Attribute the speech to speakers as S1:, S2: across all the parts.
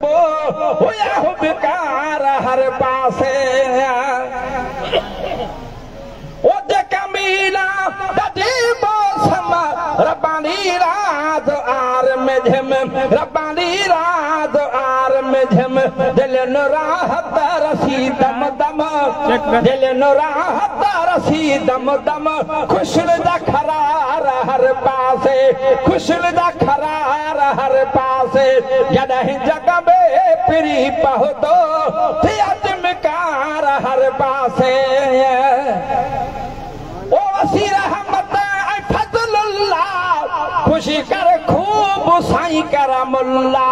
S1: हुया हो बेकार हर पासे ओ जे कमीना ददी मौसम रब्बानी राज आर में झम रब्बानी राज आर में झम दिल न राहत रसी दम दम दिल न राहत रसी दम दम खुशल दा खरार हर पासे खुशल दा खरार हर पासे जॾहिं जग में पिरी पहुतो थिया चमकार हर पासे ओ वसी रहमत ऐं फज़लुल्लाह खुशी कर खूब साईं करमुल्ला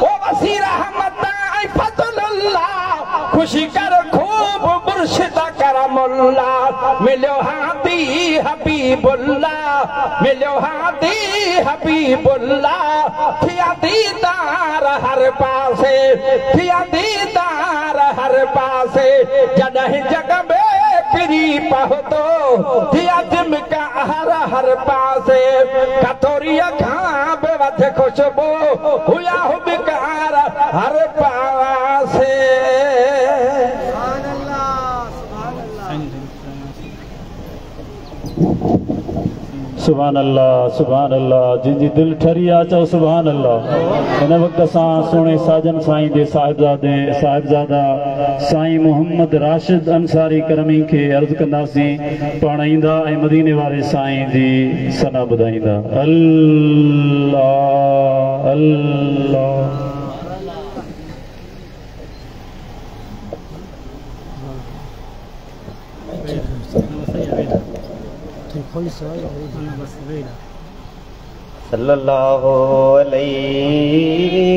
S1: ओ वसी रहमत ऐं फज़लुल्लाह खुशी कर खूब मुर्शिद करमुल्ला मिलियो हादी हबीबुल्लाह मिलियो हादी हबीबुल्लाह थिया दीदार हर पासे थिया दीदार हर पासे जॾहिं जग में पिरी पहुतो थिया चमकार हर पासे कतोरीअ खां बि वध खुशबू हुया हो बेकार हर पासे
S2: सुभान अल्लाह जिंजी दिल ठरी आ चओ सुभान अल्लाह। इन वक्त असां सोने साजन साईं दे साहिबजादा साईं मोहम्मद राशिद अंसारी करमी खे अर्ज़ कंदासीं पाण ईंदा ऐं मदीने वारे साईं जी सना ॿुधाईंदा। अल्लाह अल्लाह
S3: सल्लल्लाहु अलैहि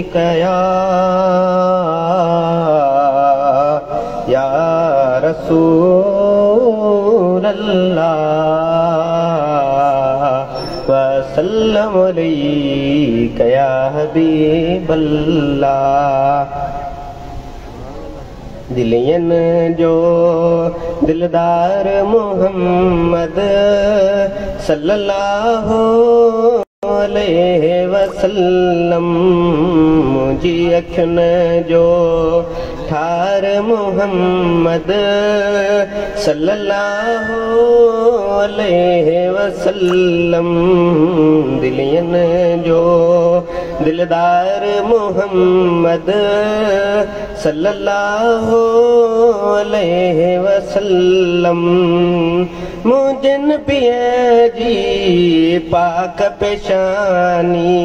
S3: या रसूल अल्लाह वसल्लम अलैका या हबीब अल्लाह। दिलियन जो दिलदार मोहम्मद सल्लल्लाहु अलैहि वसल्लम मुंहिंजी अखियुनि जो ठार मोहम्मद सल्लल्लाहु अलैहि वसल्लम दिलियन जो दिलदार मोहम्मद सल्लल्लाहु अलैहि वसल्लम मुंहिंजे नबीअ जी पाक पेशानी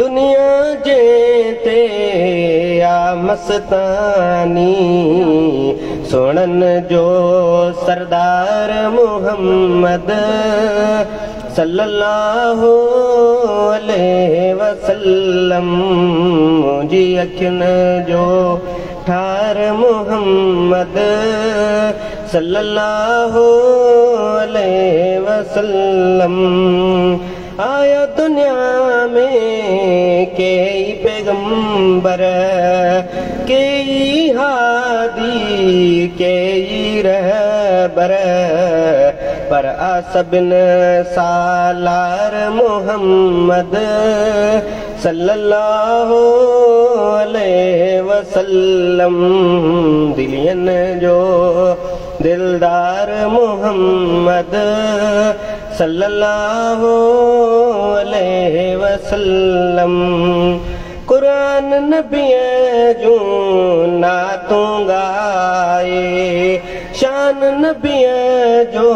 S3: दुनिया जे ते आ मस्तानी सोनन जो सरदार मोहम्मद सल्लल्लाहु अलैहि वसल्लम मुंहिंजी अखियुनि जो ठार मोहम्मद सल्लल्लाहु अलैहि वसल्लम। आयो दुनिया में कई पैगंबर कई हादी कई रहबर पर आसबिन सालार मोहम्मद सल्लल्लाहु अलैहि वसल्लम दिलियन जो दिलदार मोहम्मद सल्लल्लाहु अलैहि वसल्लम। कुरान नबीअ जूं नातूं गाए शान नबीअ जो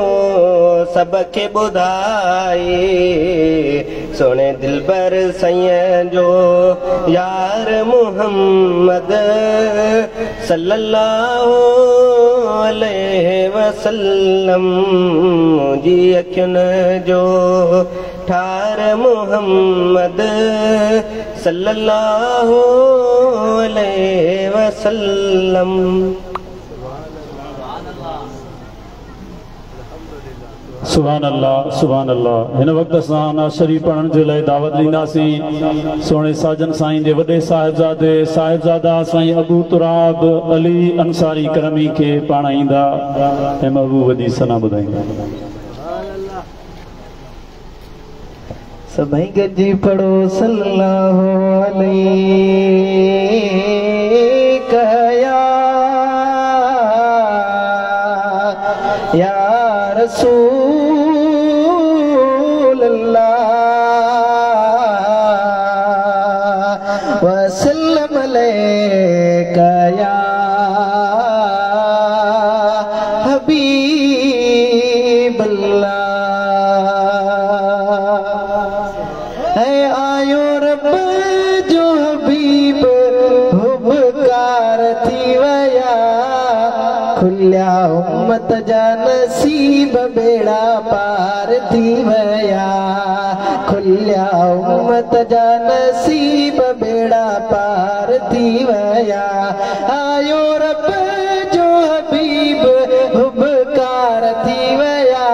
S3: सबके ॿुधाए सोने दिलबर सैयं जो यार मोहम्मद सल्लल्लाहु अलैहि वसल्लम मुंहिंजी अखियुनि जो ठार मोहम्मद सल्लल्लाहु अलैहि वसल्लम।
S2: सुभान अल्लाह। हिन वक्त असां ना शरीफ़ पढ़ण जे लाइ दावत ॾींदासीं सोने साजन साईं जे वॾे साहिबजादा साईं अबू तुराब अली अंसारी करमी खे पाण ईंदा ऐं महबूब जी सना ॿुधाईंदा।
S3: सभई गॾिजी पढ़ो सल्लल्लाहु अलैहि वसल्लम अलैका या हबीब अल्लाह। है आयो रब जो हबीब हुबकार थी वया, खुल्या उम्मत जा नसीब बेड़ा पार थी वया, खुल्या उम्मत जा नसीब बेड़ा पार थी वया। आयो रब जो हबीब हुबकार थी वया,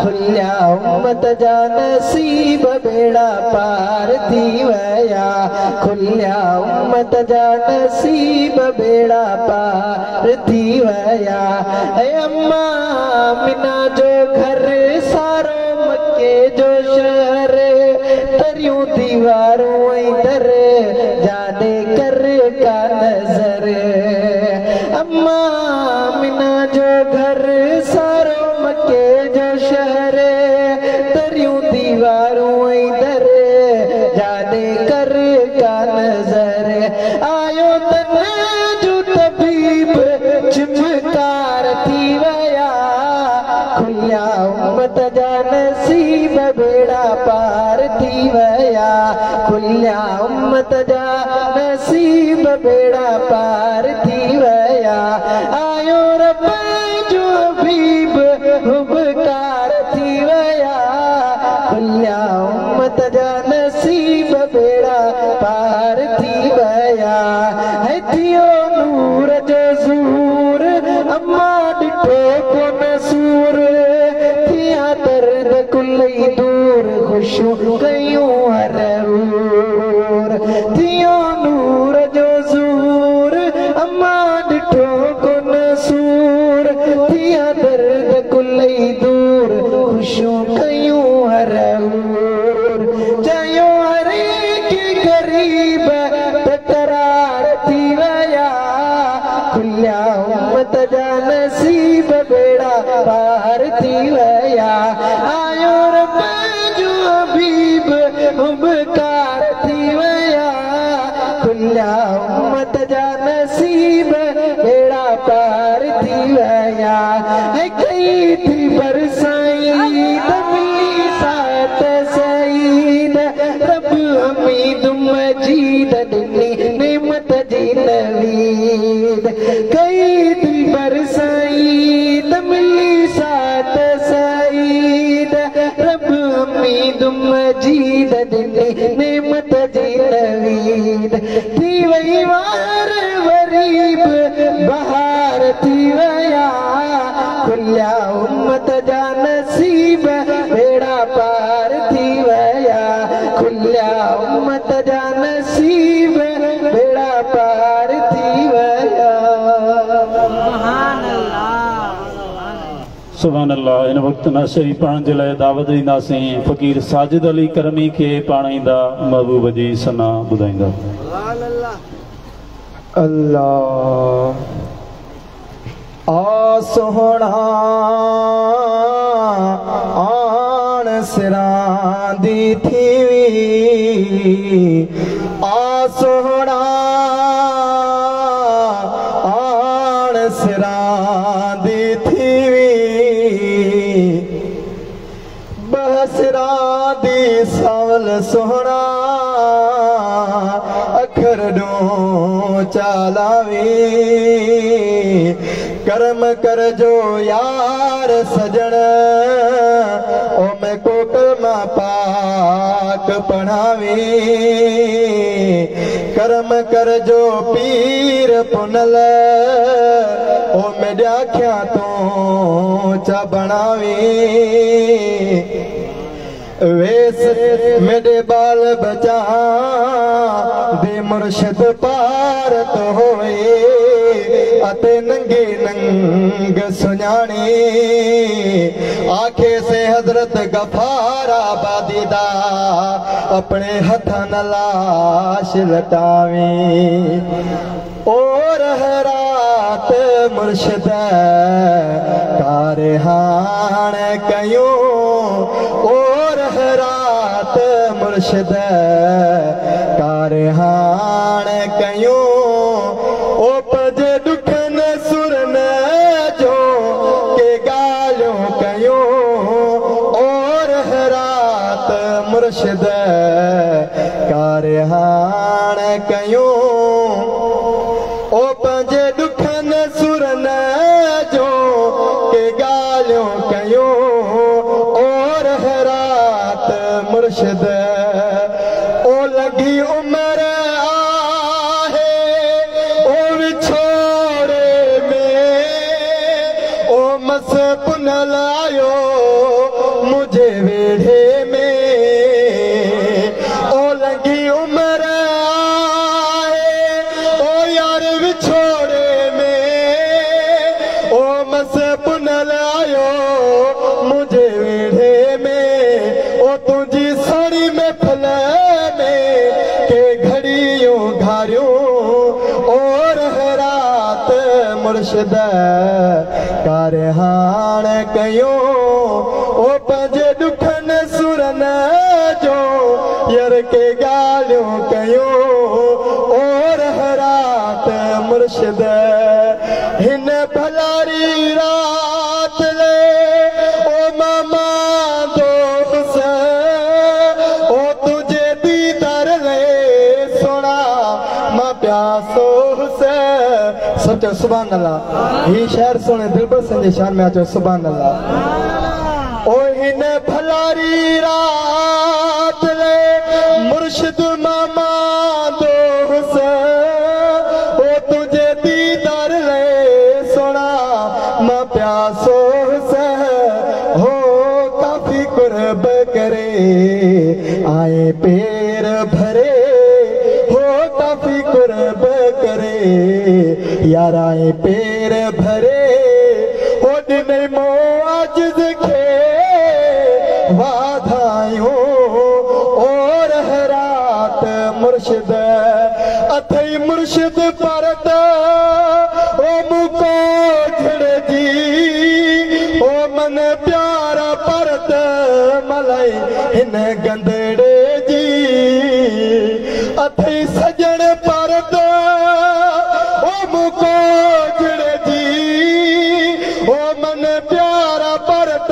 S3: खुल्या उम्मत जा नसीब बेड़ा पार थी वया, खुल्या उम्मत जा नसीब बेड़ा पार थी वया। अम्मा मिना जो घर सारो मक्के जो शहर, तरियूं दीवारों दर जाने कर का नजर। अम्मा मिना जो घर सारो मक्के जो शहर, तरियूं दीवारों दर जाने कर का नजर। आयो तन जो तबीब चमकार थी वया, खुल्या उम्मत जा नसीब बेड़ा पार थी वया, खुल्या उम्मत जा नसीब बेड़ा पार थी वया। आयो रब जो हबीब हुबकार थी वया, खुल्या उम्मत जा नसीब बेड़ा पार थी वया। है थियो नूर जो ज़ूर अम्मा ॾिठो कोन सूर, थिया दर्द कुलई दूर ख़ुशियूं कयूं हर हूर। थियो नूर जो ज़ूर अम्मा ॾिठो कोन सूर, थिया दर्द कुलई दूर ख़ुशियूं कयूं हर हूर। चयो हरे के गरीब तकरार थी वया, खुल्या उम्मत जा नसीब बेड़ा पार थी वया। आयो रब जो हबीब हुबकार थी वया, खुल्या उम्मत जा नसीब बेड़ा पार थी वया। कई थी बरसाई मिली सात सईद, रब हमीद मजीद ॾिनी नेमत जी नवीद। कई थी बरसाई मिली सात सईद, रब हमीद मजीद ॾिनी नेमत जी नवीद। थी वई वार वरीब बहार थी वया, खुल्या उम्मत जा नसीब बेड़ा पार थी वया, खुल्या उम्मत जा नसीब बेड़ा पार थी वया।
S2: सुभान अल्लाह। इन वक्त नशरी पढ़ण जे लाइ दावत ॾींदासीं। फ़कीर साजिद अली करमी खे पाणींदा, महबूब जी सना ॿुधाईंदा।
S3: अल्लाह आ सोहणा आण सिरांदी थी वी, आ सोहणा आण सिरांदी थी वी, बहसिरांदी सावल सोहणा अखर ॾो चालावी। कर्म कर जो यार सजण ओ मैं को कलमा पाक पढ़ावी। कर्म कर जो पीर पुनल ओ मैं ॾाख्या तो चा बनावी। वेस मेरे बाल बचा दे मुर्शिद पार तो होए, अते नंगे नंग सुञाणे आखे से हजरत गफारा बादीदा अपने हथ न लाश लटावे। और रात मुर्शिद तारे हाण कयूं, और रात मुर्शिद तारे हाण हाण कयूं ओ पंहिंजे ॾुखनि सुरनि जो के ॻाल्हियूं कयूं ओ रहरात मुर्शिद ओ लॻी उमिरि आहे ओ विछोड़े में ओ मस पुनल आयो मुझे वेढ़े में ओ लॻी उमिरि आहे ओ यार विछोड़े में ओ मस पुनल आयो मुझे वेढ़े में ओ तुंहिंजी सोणी महफ़िल में के घड़ियूं घारियूं ओ रहरात मुर्शिद कार हाण कयूं ओ पंहिंजे ॾुखनि सुरनि जो यार के ॻाल्हियूं कयूं ओ रहरात मुर्शिद हिन भलारी रात ले ओ मामा दोस्त ओ तुझे दीदार ले सोना मां प्यासो से सब चो सुभान अल्लाह ही शहर सुने दिलबर संजे शान में अचो सुभान अल्लाह ओ हिन भलारी रात ले मुर्शिद मामा दोस्त ओ तुझे दीदार ले सोना मां प्यासो से हो काफी कुर्ब करे आए पेर भरे हो काफी कुर्ब करे यार आए पेर भरे हो ॾिनई मो आजिज़ खे वाधायूं ओ रहरात मुर्शिद अथई मुर्शिद परत ओ मुको झड़जी ओ मन प्यारा परत मलाई हिन गंदड़े जी अथई सजण परत ओ मुको झड़जी ओ मन प्यारा परत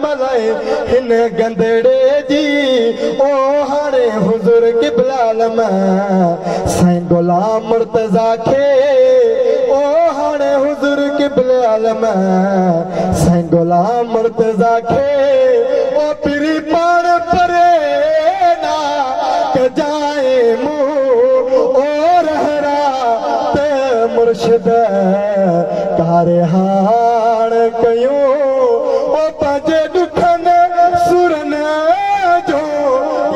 S3: मलाई हिन गंदड़े जी ओ हाणे हुज़ूर क़िबला साईं गुलाम मुर्तज़ा खे ओ हाणे हुज़ूर क़िबला साईं गुलाम मुर्तज़ा खे ओ पिरी पाण परे ना कजाए मूं ओ रहरात मुर्शिद कार हाण कयूं ओ पंहिंजे ॾुखनि सुरनि जो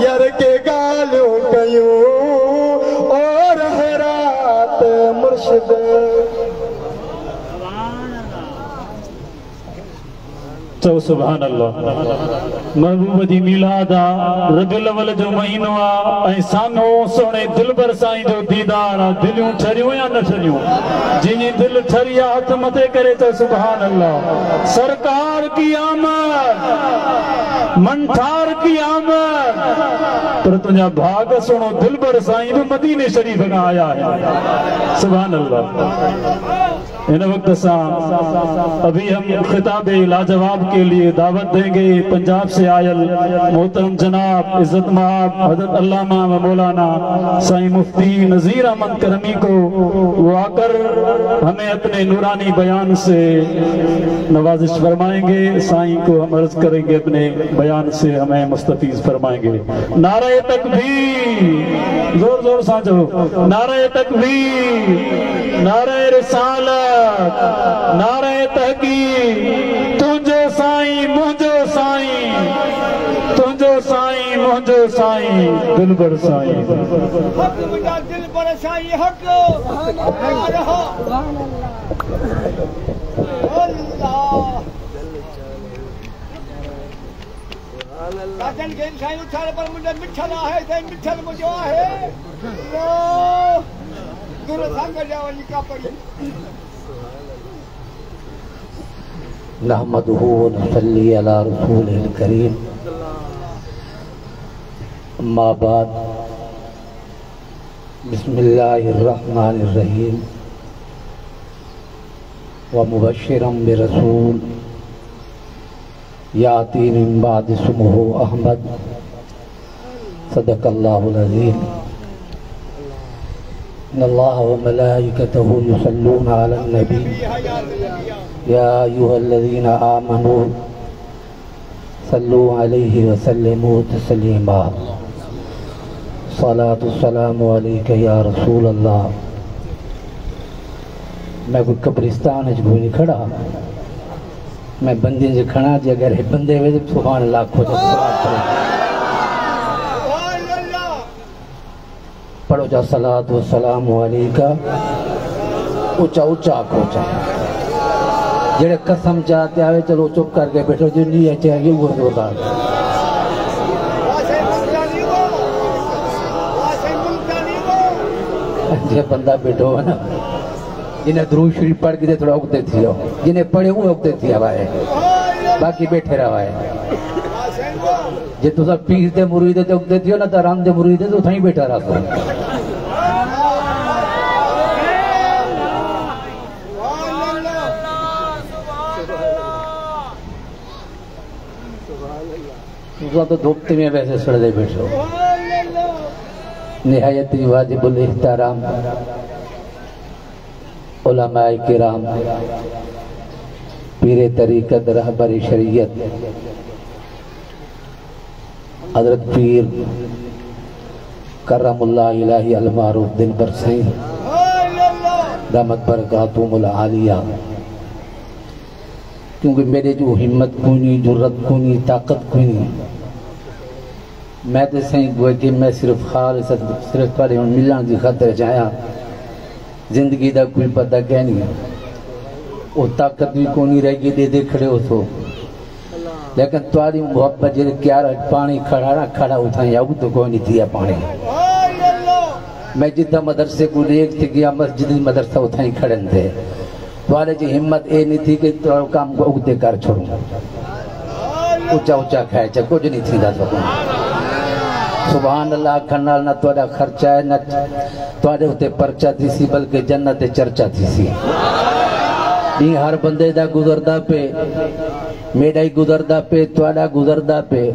S3: यार के ॻाल्हियूं कयूं ओ रहरात मुर्शिद
S2: चओ सुभान अल्लाह महबूब जी मिलाद आहे रबिउल अव्वल जो महीनो आहे ऐं सानो सोणे दिलबर साईं जो दीदार आहे दिलियूं ठरियूं या न ठरियूं जंहिंजी दिलि ठरी आहे हथ मथे करे चओ सुभान अल्लाह सरकार की आमद मनठार की आमद पर तुंहिंजा भाग सुणो दिलबर साईं बि मदीने शरीफ खां आया है सुभान अल्लाह इन वक्त अभी हम खिताब लाजवाब के लिए दावत देंगे पंजाब से आयल मोहतरम जनाब इज्जत महाब हज़रत अल्लामा व मौलाना साईं मुफ्ती नज़ीर अहमद करमी को वो आकर हमें अपने नूरानी बयान से नवाजिश फरमाएंगे। साईं को हम अर्ज करेंगे अपने बयान से हमें मुस्तफीज फरमाएंगे। नारे तकबीर जोर जोर से जो नारे तकबीर नारे रिसालत नारे तहकीक तुझो साईं मुझो साईं तुझो साईं मुझो साईं दिलबर साईं हक मुझा दिलबर साईं हक राजन के साईं उठाड़े पर मुझे मिठल आहे ते मिठल मुझो आहे दूर संग जाओ निका पड़ी
S1: नहमदुहु व नसल्ली अला रसूलिल करीम अम्मा बाद बिस्मिल्लाहिर रहमानिर रहीम व मुबश्शिरम बिरसूल याती मिन बाद इसमुहु अहमद सदक़ल्लाहुल अज़ीम।
S4: ان اللہ وملائکتہ یصلون علی النبی یا ایھا الذین آمنوا صلوا علیہ وسلموا تسلیما صلاۃ السلام علیک یا رسول اللہ. میں کوئی قبرستان کوئی نہیں کھڑا، میں بندے سے کھڑا جی اگر بندے وے سبحان اللہ کھو پڑھو جا صلاۃ والسلام علیکہ اونچا اونچا کھوچا جڑے قسم چاہتے آئے چلو چپ کر کے بیٹھو جو نہیں ہے چاہیے وہ زوردار جے بندہ بیٹھو ہے نا جنہیں درود شریف پڑھ کے تھوڑا اگتے تھی ہو، جنہیں پڑھے وہ اگتے تھی ہوائے باقی بیٹھے رہا ہے. جے تو سب پیر دے مرید دے اگتے تھی ہو نا تو رام دے مرید دے تو تھا ہی بیٹھا رہا سو. تو دھوپتے میں ویسے سڑ دے بیٹھو. نہایت واجب الاحترام علماء کرام پیر طریقت رہبر شریعت حضرت پیر کرم اللہ الہی المعروف دلبر سین رحمت برکاتہم العالیہ. کیونکہ میرے جو ہمت کوئی نہیں، جرت کوئی نہیں، طاقت کوئی نہیں، میں تو سہیں گوئے کہ میں صرف خالص صرف پڑھے ہوں ملان دی خطر جایا زندگی دا کوئی پتہ کہہ نہیں، وہ طاقت بھی کو نہیں رہ گی دے دے کھڑے ہو تو. لیکن تمہاری محبت جیسے کیا رہا پانی کھڑا نہ کھڑا اٹھائیں اب تو کوئی نہیں تھیا پانی. میں جدہ مدرسے کو لیک تھی گیا مسجد مدرسہ اٹھائیں کھڑن تھے تمہارے جی ہمت اے نہیں تھی کہ تمہارا کام کو اگتے کر چھوڑوں اچھا اچھا کھائے چاہ کچھ نہیں تھی دا سکوں. سبحان اللہ کھنال نہ توڑا خرچہ ہے نہ توڑے ہوتے پرچہ تھی سی بلکہ جنت چرچہ تھی سی. یہ ہر بندے دا گزردہ پہ میرا ہی گزردہ پہ توڑا گزردہ پہ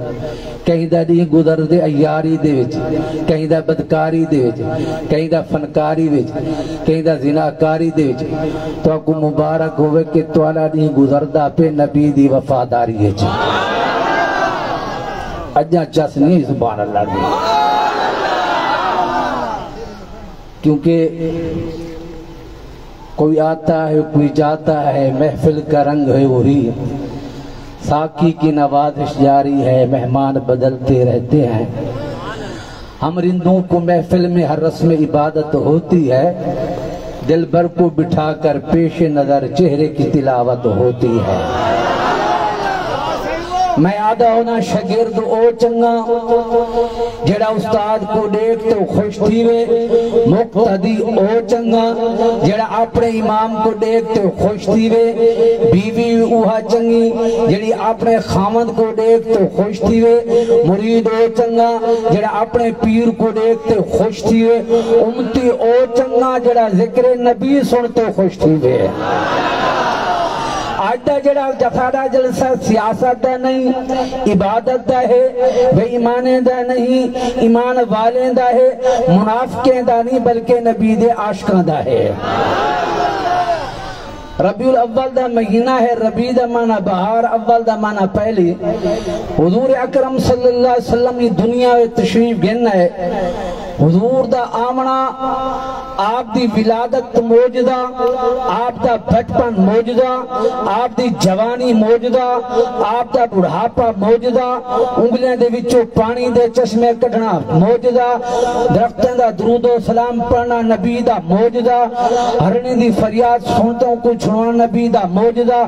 S4: کہیں دا نہیں گزردے ایاری دے وچ، کہیں دا بدکاری دے وچ، کہیں دا فنکاری وچ، کہیں دا زناکاری دے وچ. تو کو مبارک ہوئے کہ توڑا نہیں گزردہ پہ نبی دی وفاداری ہے. اجا چس نہیں سبحان اللہ دی. کیونکہ کوئی آتا ہے کوئی جاتا ہے محفل کا رنگ ہے وہی، ساقی کی نوازش جاری ہے مہمان بدلتے رہتے ہیں. ہم رندوں کو محفل میں ہر رسم عبادت ہوتی ہے، دل بھر کو بٹھا کر پیش نظر چہرے کی تلاوت ہوتی ہے. میں آدھا ہونا شگرد او چنگا جڑا استاد کو دیکھ تو خوش تھی وے، مقتدی او چنگا جڑا اپنے امام کو دیکھ تو خوش تھی وے، بیوی اوہا چنگی جڑی اپنے خامد کو دیکھ تو خوش تھی وے، مرید او چنگا جڑا اپنے پیر کو دیکھ تو خوش تھی وے، امتی او چنگا جڑا ذکر نبی سن تو خوش تھی وے. آج دا جڑا جفادہ جلسہ سیاست دا نہیں، عبادت دا ہے، بے ایمانے دا نہیں، ایمان والے دا ہے، منافقیں دا نہیں بلکہ نبی دے عاشقاں دا ہے. ربیع الاول دا مہینہ ہے، ربیع دا معنی بہار، اول دا معنی پہلی. حضور اکرم صلی اللہ علیہ وسلم یہ دنیا میں تشریف گھننا ہے. حضور دا آمنا آپ دی ولادت موجدہ، آپ دا بچپن موجدہ، آپ دی جوانی موجدہ، آپ دا بڑھاپا موجدہ، انگلیاں دے وچوں پانی دے چشمے کٹنا موجدہ، درختیں دا درود و سلام پڑھنا نبی دا موجدہ، ہرنی دی فریاد سنتوں کو چھڑوانا نبی دا موجدہ،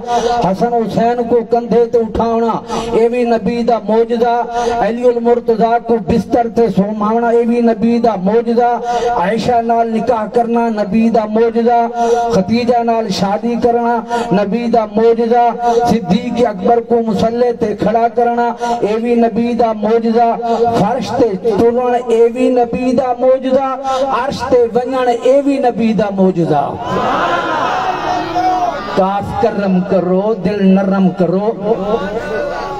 S4: حسن حسین کو کندھے تے اٹھانا اے بھی نبی دا موجدہ، علی المرتضیٰ کو بستر تے سومانا اے بھی نبی دا موجدہ، عائشہ نال نکاح کرنا نبی دا موجدہ، خدیجہ نال شادی کرنا نبی دا موجدہ، صدیق اکبر کو مسلح تے کھڑا کرنا اے بھی نبی دا موجدہ، فرش تے تلن اے بھی نبی دا موجدہ، عرش تے ونجن اے بھی نبی دا موجدہ. کاف کرم کرو دل نرم کرو،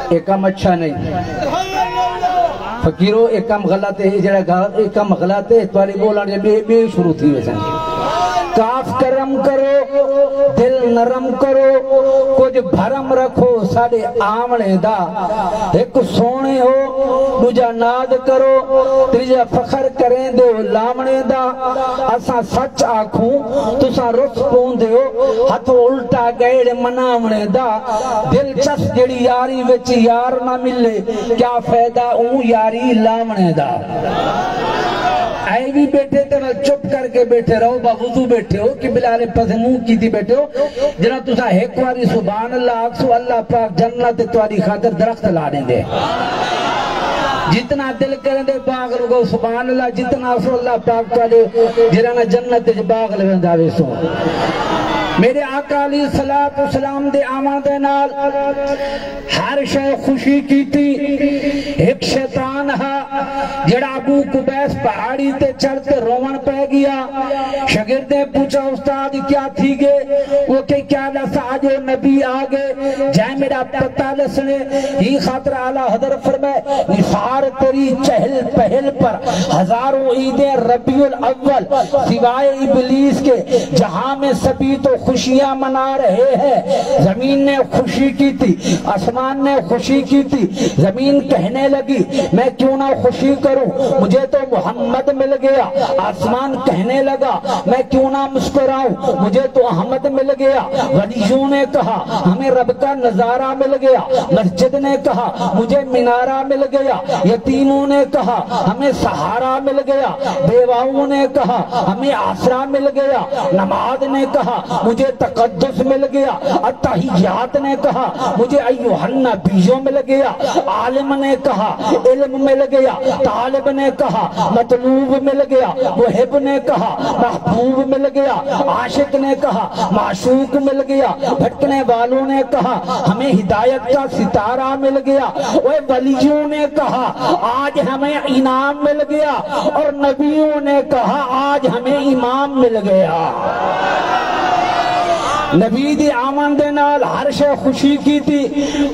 S4: ایک کم اچھا نہیں. فقیرو ایک کم غلط ہے جڑا ایک کم غلط ہے تواڈی بولن دے بے شروع تھی ویسن کاف کرم کرو دل نرم کرو کچھ بھرم رکھو ساڑے آمنے دا ایک سونے ہو دوجا ناد کرو تیجا فخر کریں دے لامنے دا اسا سچ آکھوں تسا رس پون دے ہو ہتھ الٹا گیڑ منامنے دا دل چس جڑی یاری وچ یار نہ ملے کیا فائدہ اون یاری لامنے دا آئے بھی بیٹھے تھے چپ کر کے بیٹھے رہو باوضو بیٹھے ہو کہ بلال پزمون کی تھی بیٹھے ہو جنہاں تسا ایک واری سبحان اللہ آکسو اللہ پاک جنت تواری خاطر درخت لانے دے جتنا دل کریں دے باغ لگو سبحان اللہ جتنا آکسو اللہ پاک تواری جنہاں جنت باغ لگن داوے سو میرے آقا علیہ السلام دے آمان دے نال ہر شے خوشی کی تھی ایک شیطان ہے جڑا ابو قبیس پہاڑی تے چڑھتے رومن پہ گیا شاگردیں پوچھا استاد کیا تھی گے وہ کہ کیا لسا آجو نبی آگے جائے میرا پتہ لسنے ہی خاطر اعلیٰ حضرت فرمائے نثار تیری چہل پہل پر ہزاروں عیدیں ربیع الاول سوائے ابلیس کے جہاں میں سبھی تو خوشیاں منا رہے ہیں زمین نے خوشی کی تھی آسمان نے خوشی کی تھی زمین کہنے لگی میں کیوں نہ خوشی کروں مجھے تو محمد مل گیا آسمان کہنے لگا میں کیوں نہ مسکراؤں مجھے تو احمد مل گیا ولیوں نے کہا ہمیں رب کا نظارہ مل گیا مسجد نے کہا مجھے منارہ مل گیا یتیموں نے کہا ہمیں سہارا مل گیا بیواؤں نے کہا ہمیں آسرا مل گیا نماز نے کہا مجھے تقدس مل گیا اتحیات نے کہا مجھے ایوہ النبیوں مل گیا عالم نے کہا علم مل گیا طالب نے کہا مطلوب مل گیا محب نے کہا محبوب مل گیا عاشق نے کہا معشوق مل گیا بھٹکنے والوں نے کہا ہمیں ہدایت کا ستارہ مل گیا ولیوں نے کہا آج ہمیں انعام مل گیا اور نبیوں نے کہا آج ہمیں امام مل گیا نبی دی آمن دے نال ہر شے خوشی کی تھی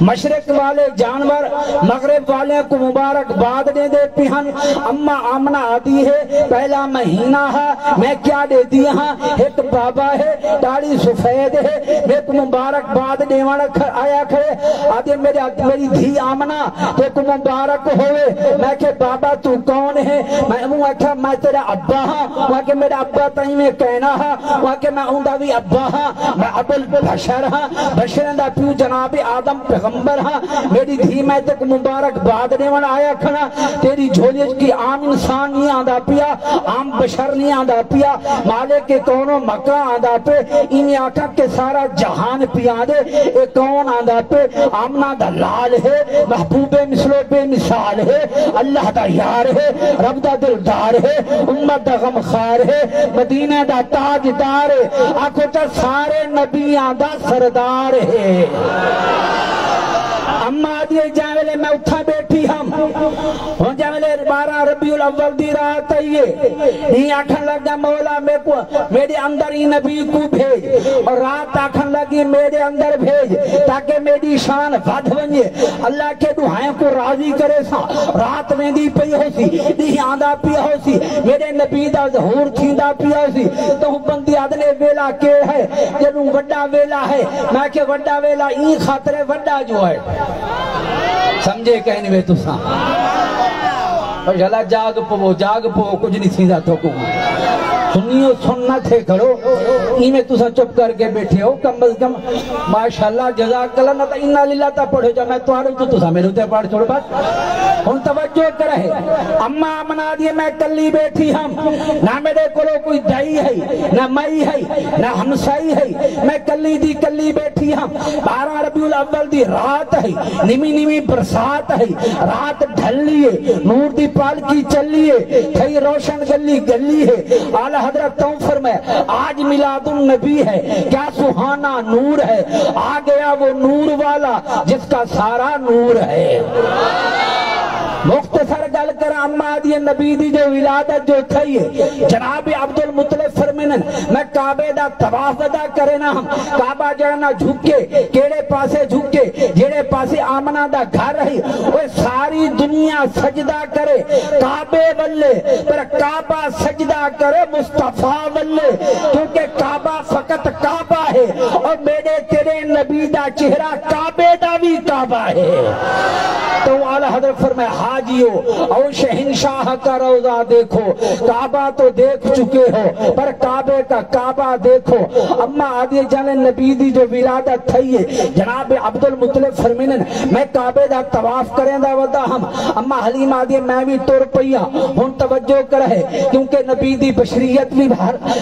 S4: مشرق والے جانور مغرب والے کو مبارک باد دے دے پیہن اما آمنہ آتی ہے پہلا مہینہ ہے میں کیا دے دی ہاں ایک بابا ہے داڑھی سفید ہے میں کو مبارک باد دے وانا آیا کھڑے آدھے میری دھی آمنہ تو کو مبارک ہوئے میں کہ بابا تو کون ہے میں اکھا میں تیرا ابا ہاں وہاں کہ میرا ابا تائیں میں کہنا ہاں وہاں کہ میں اندہ بھی ابا ہاں میں ابو البشر ہاں بشرن دا پیو جناب آدم پیغمبر ہاں میری دھی میں تک مبارک باد دیوان آیا کھنا تیری جھولیج کی عام انسان نہیں آدھا پیا عام بشر نہیں آدھا پیا مالے کے کونوں مکہ آدھا پہ انہیں آکھا کے سارا جہان پیا دے ایک کون آدھا پہ آمنہ دا لال ہے محبوب مثلو بے مثال ہے اللہ دا یار ہے رب دا دلدار ہے امت دا غمخار ہے مدینہ دا تاجدار ہے آنکھوں تا سارے نبیاں دا سردار ہے اما دیئے جاولے میں اتھا بیٹھی ہم ہوں جاولے 12 ربیع الاول دی رات آئیے نہیں آکھن لگا مولا میرے اندر ہی نبی کو بھیج اور رات آکھن لگی میرے اندر بھیج تاکہ میری شان ودھ ونجے اللہ کے دعائیں کو راضی کرے سا رات میں دی پئی ہو سی نہیں آدھا پیا ہو سی میرے نبی دا ظہور تھیندہ پیا ہو سی تو بندی آدھنے ویلا کے ہے جنہوں وڈا ویلا ہے میں کہ وڈا ویلا این خاطرے وڈا جو ہے سمجھے کہنے میں تو ساں اور جلا جاگ پو کچھ نہیں تھیندہ تو کو سنیو سننا تھے کھڑو ای میں تسا چپ کر کے بیٹھے ہو کم از کم ماشاءاللہ جزاک اللہ نہ تا انہا للہ تا پڑھو جا میں توارو تو تسا میرے ہوتے پڑھ چھوڑ بات ان توجہ کرے اما منا دیے میں کلی بیٹھی ہم نہ میرے کلو کوئی دائی ہے نہ مائی ہے نہ ہمسائی ہے میں کلی دی کلی بیٹھی ہم 12 ربیع الاول دی رات ہے نیمی نیمی برسات ہے رات ڈھل لیے نور دی پالکی چل لیے تھئی روشن گلی گلی ہے اعلی حضرت تو فرمائے آج میلاد النبی ہے کیا سہانا نور ہے آ گیا وہ نور والا جس کا سارا نور ہے مختصر گل کر اما دی نبی دی جو ولادت جو تھی ہے جناب عبد المطلب فرمینن میں کعبے دا طواف ادا کرے نا ہم کعبہ جانا جھکے کیڑے پاسے جھکے جیڑے
S1: جڑے پاسے آمنہ دا گھر رہی وہ ساری دنیا سجدہ کرے کعبے والے پر کعبہ سجدہ کرے مصطفیٰ والے کیونکہ کعبہ فقط کعبہ ہے اور میرے تیرے نبی دا چہرہ کعبے دا بھی کعبہ ہے تو اعلی حضرت فرمائے حاجیو او شہنشاہ کا روضہ دیکھو کعبہ تو دیکھ چکے ہو پر کعبے کا کعبہ دیکھو اما آدھی جانے نبی دی جو ولادت تھی ہے جناب عبد المطلب فرمینن میں کعبے دا طواف کریں دا ودا ہم اما حلیم آدھی میں بھی تور پیا ہن توجہ کرے کیونکہ نبی دی بشریت بھی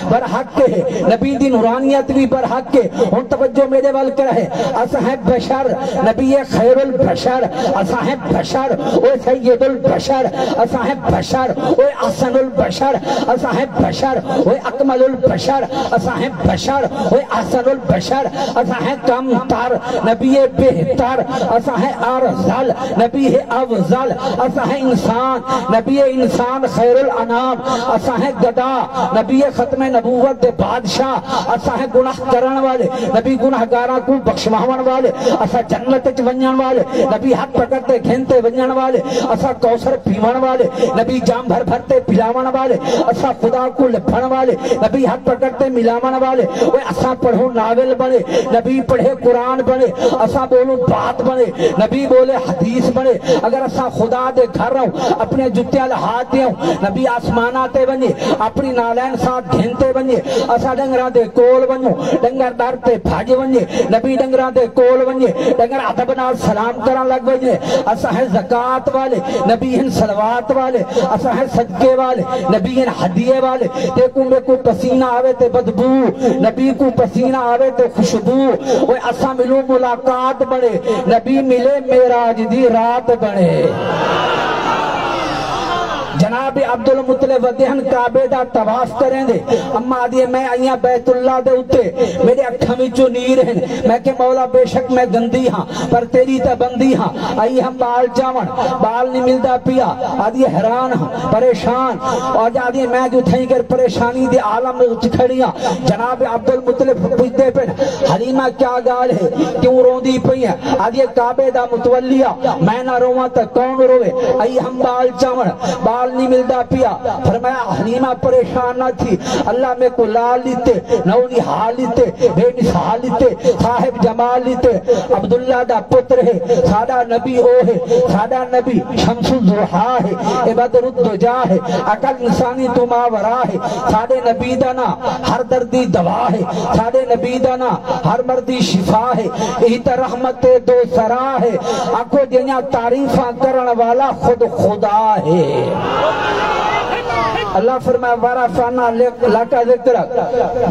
S1: برحق ہے نبی دی نورانیت بھی برحق ہے ہن توجہ میرے وال کرے اسا ہے بشر نبی خیر البشر اسا ہے بشر او سید البشر اسا ہے بشر او احسن البشر اسا ہے بشر او اکمل البشر اسا ہے بشر او احسن البشر اسا ہے کم تر نبی بہتر اسا ہے ارذل نبی ہے افضل اسا ہے انسان نبی انسان خیر الانام اسا ہے گدا نبی ختم نبوت دے بادشاہ اسا ہے گناہ کرن والے نبی گناہگاراں کو بخشواون والے اسا جنت وچ ونجن والے نبی ہاتھ پکڑتے گھنتے ونجن والے اسا کوثر پیون والے نبی جام بھر بھرتے پلاون والے اسا خدا کو لبھن والے نبی ہاتھ پکڑتے ملاون والے وہ اسا پڑھو ناول بنے نبی پڑھے قرآن بنے اسا بولو بات بنے نبی بولے حدیث بنے اگر اسا خدا دے گھر رہو اپنے جتیال ہاتھ دیوں نبی آسماناتے بنے اپنی نالین ساتھ گھنتے بنے اسا ڈنگران دے کول بنو ڈنگر دارتے بھاجے بنے نبی ڈنگران دے کول بنے ڈنگر عدبنا سلام کران لگ بنے اسا ہے زکاة والے نبی ہیں صلوات والے اسا ہے صدقے والے نبی ہیں حدیے والے دیکھو میں کو پسینہ آوے تے بدبو نبی کو پسینہ آوے تے خوشبو وہ اسا ملو ملاقات بڑے نبی ملے معراج دی رات بڑے جناب عبد المطلب ودہن کعبے دا طواف کریں دے اما آدھے میں آئیاں بیت اللہ دے اتے میرے اکھا میں جو نیر ہیں میں کہ مولا بے شک میں گندی ہاں پر تیری تا بندی ہاں آئی ہم بال جاون بال نہیں ملدا پیا آدھے حیران ہاں پریشان اور آدھے میں جو تھیں گر پریشانی دے عالم میں چکھڑیاں جناب عبد المطلب پوچھتے پہ حلیمہ کیا گال ہے کیوں رون دی پئی ہے آدھے کعبے دا متولیہ میں نہ رواں تا کون روے آئی ہم بال جاون بال نہیں ملدا پیا فرمایا حلیمہ پریشان نہ تھی اللہ میں کو لال لیتے نولی حال لیتے بے نسال لیتے صاحب جمال لیتے عبداللہ دا پتر ہے سادہ نبی او ہے سادہ نبی شمس الضحا ہے بدر الدجا ہے عقل انسانی تو ماورا ہے سادے نبی دانا ہر دردی دوا ہے سادے نبی دانا ہر مردی شفا ہے ایت رحمت دو سرا ہے آنکھوں دنیا تعریفاں کرن والا خود خدا ہے اللہ فرمایا وارفعنا لک ذکرک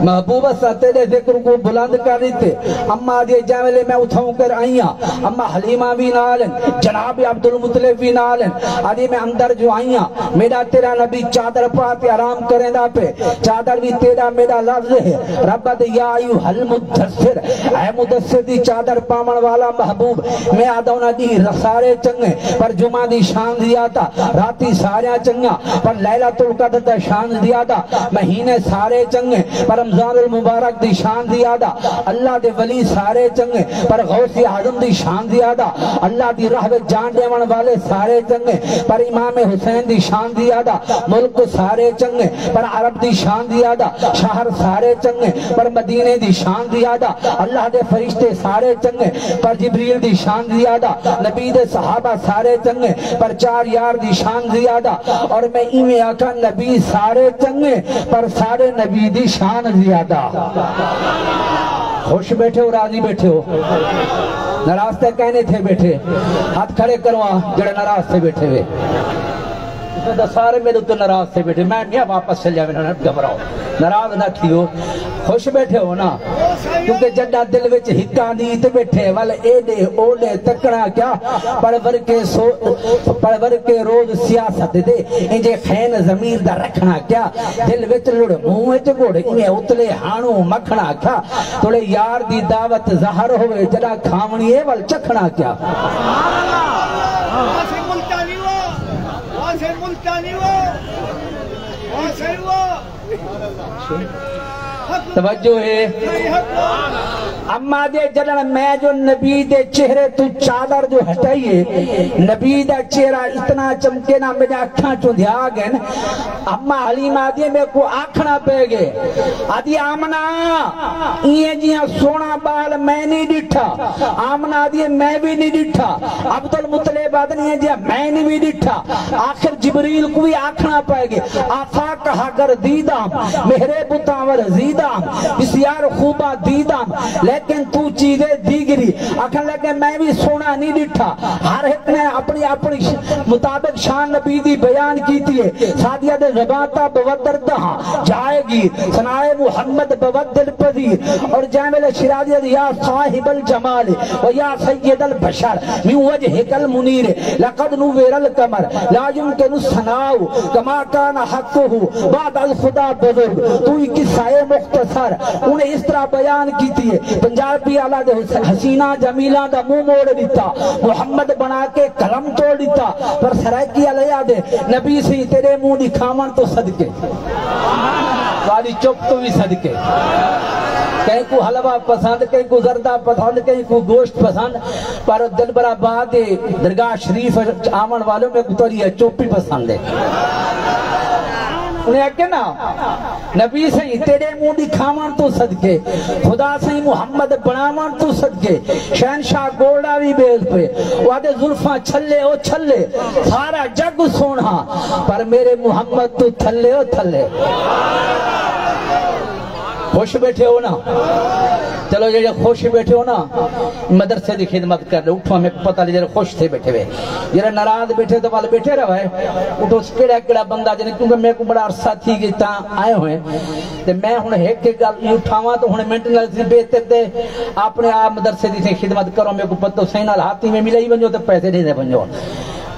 S1: محبوبہ سا تیرے ذکر کو بلند کر دیتے اما دیئے جاملے میں اٹھاؤں کر آئیاں اما حلیمہ بھی نالن جناب عبد المطلب بھی نالن آدھی میں اندر جو آئیاں میرا تیرا نبی چادر پاتے آرام کریں دا پہ چادر بھی تیرا میرا لفظ ہے ربت یا ایوہ المدثر اے مدثر دی چادر پامن والا محبوب میں آدھونا دی رسارے چنگے پر جمعہ دی شان دیا تھا راتی ساریاں چنگا پر لیلۃ القدر دا شان دیا دا مہینے سارے چنگے پر رمضان المبارک دی شان دیا دا اللہ دے ولی سارے چنگے پر غوث اعظم دی شان دیا دا اللہ دی راہ وچ جان دیون والے سارے چنگے پر امام حسین دی شان دیا دا ملک سارے چنگے پر عرب دی شان دیا دا شہر سارے چنگے پر مدینے دی شان دیا دا اللہ دے فرشتے سارے چنگے پر جبریل دی شان دیا دا نبی دے صحابہ سارے چنگے پر چار یار دی شان دیا دا اور میں ایمیں آکھا نبی سارے چنگے پر سارے نبی دی شان زیادہ خوش بیٹھے ہو راضی بیٹھے ہو ناراض تے کہنے تھے بیٹھے ہاتھ کھڑے کروا جڑے ناراض تھے بیٹھے ہوئے سارے میرے تو ناراض تھے بیٹھے میں نہیں واپس چل جاوے نہ گھبراؤ ناراض نہ تھیو خوش بیٹھے ہو نا کیونکہ جڈا دل وچ ہکا نیت بیٹھے وال ایڈے اوڈے تکڑا کیا پرور کے روز سیاست دے انجے خین ضمیر دا رکھنا کیا دل وچ لڑ منہ وچ گڑ انہیں اتلے ہانو مکھنا کیا تھوڑے یار دی دعوت ظاہر ہوئے جڑا کھاونی ہے وال چکھنا کیا توجہ ہے اما دے جڑن میں جو نبی دے چہرے تو چادر جو ہٹائیے نبی دا چہرہ اتنا چمکے نا میرے اکھاں چوندھیا گئے اما حلیمہ دے میں کو آکھنا پہ گئے آدھی آمنہ یہ جیاں سونا بال میں نہیں ڈٹھا آمنہ دے میں بھی نہیں ڈٹھا عبدالمطلب آدھنی ہے جیاں میں نہیں بھی ڈٹھا آخر جبریل کو بھی آکھنا پہ گئے آفا کہا گر دیدام مہرے بتاور زیدام بسیار خوبہ دیدام لیکن تو چیزیں دیگری اکھن لگے میں بھی سونا نہیں ڈٹھا ہر ایک نے اپنی اپنی مطابق شان نبی دی بیان کی تھی سادیہ دے زبانتا بودر دہاں جائے گی سنائے محمد بودر پذیر اور جامل شرادیہ دے یا صاحب الجمال و یا سید البشر من وجہ کل منیر لقد نویر القمر لا يمكن السناؤ کما کان حقه بعد الخدا بزرگ تو ہی قصہ مختصر انہیں اس طرح بیان کی تھی پنجابی آلہ دے حسینہ جمیلہ دا منہ موڑ دیتا محمد بنا کے کلم توڑ دیتا پر سرائکی علیہ دے نبی سے تیرے منہ دکھاون تو صدقے والی چپ تو بھی صدقے کہیں کو حلوہ پسند کہیں کو زردہ پسند کہیں کو گوشت پسند پر دل برا بات درگاہ شریف آمن والوں میں کتوری ہے چوپی پسند ہے انہیں کہ نا نبی سے تیرے منہ دکھاون تو صدقے خدا سے محمد بناون تو صدقے شہنشاہ گوڑا بھی بیل پہ وعدے ظلفاں چھلے او چھلے سارا جگ سونا پر میرے محمد تو تھلے او تھلے خوش بیٹھے ہو نا چلو یہ خوش بیٹھے ہو نا مدرسے دی خدمت کر رہے اٹھو ہمیں پتہ لے جرے خوش تھے بیٹھے ہوئے جرے ناراض بیٹھے تو والے بیٹھے رہا ہے اٹھو کیڑا بندہ جنے کیونکہ میں کو بڑا عرصہ تھی کہ تاں آئے ہوئے تے میں ہن ایک کے گل اٹھاواں تو ہن مینٹنل سی بہتر تے اپنے آپ مدرسے دی خدمت کرو میں کو پتہ صحیح نال ہاتھی میں ملائی ونجو تے پیسے دے ونجو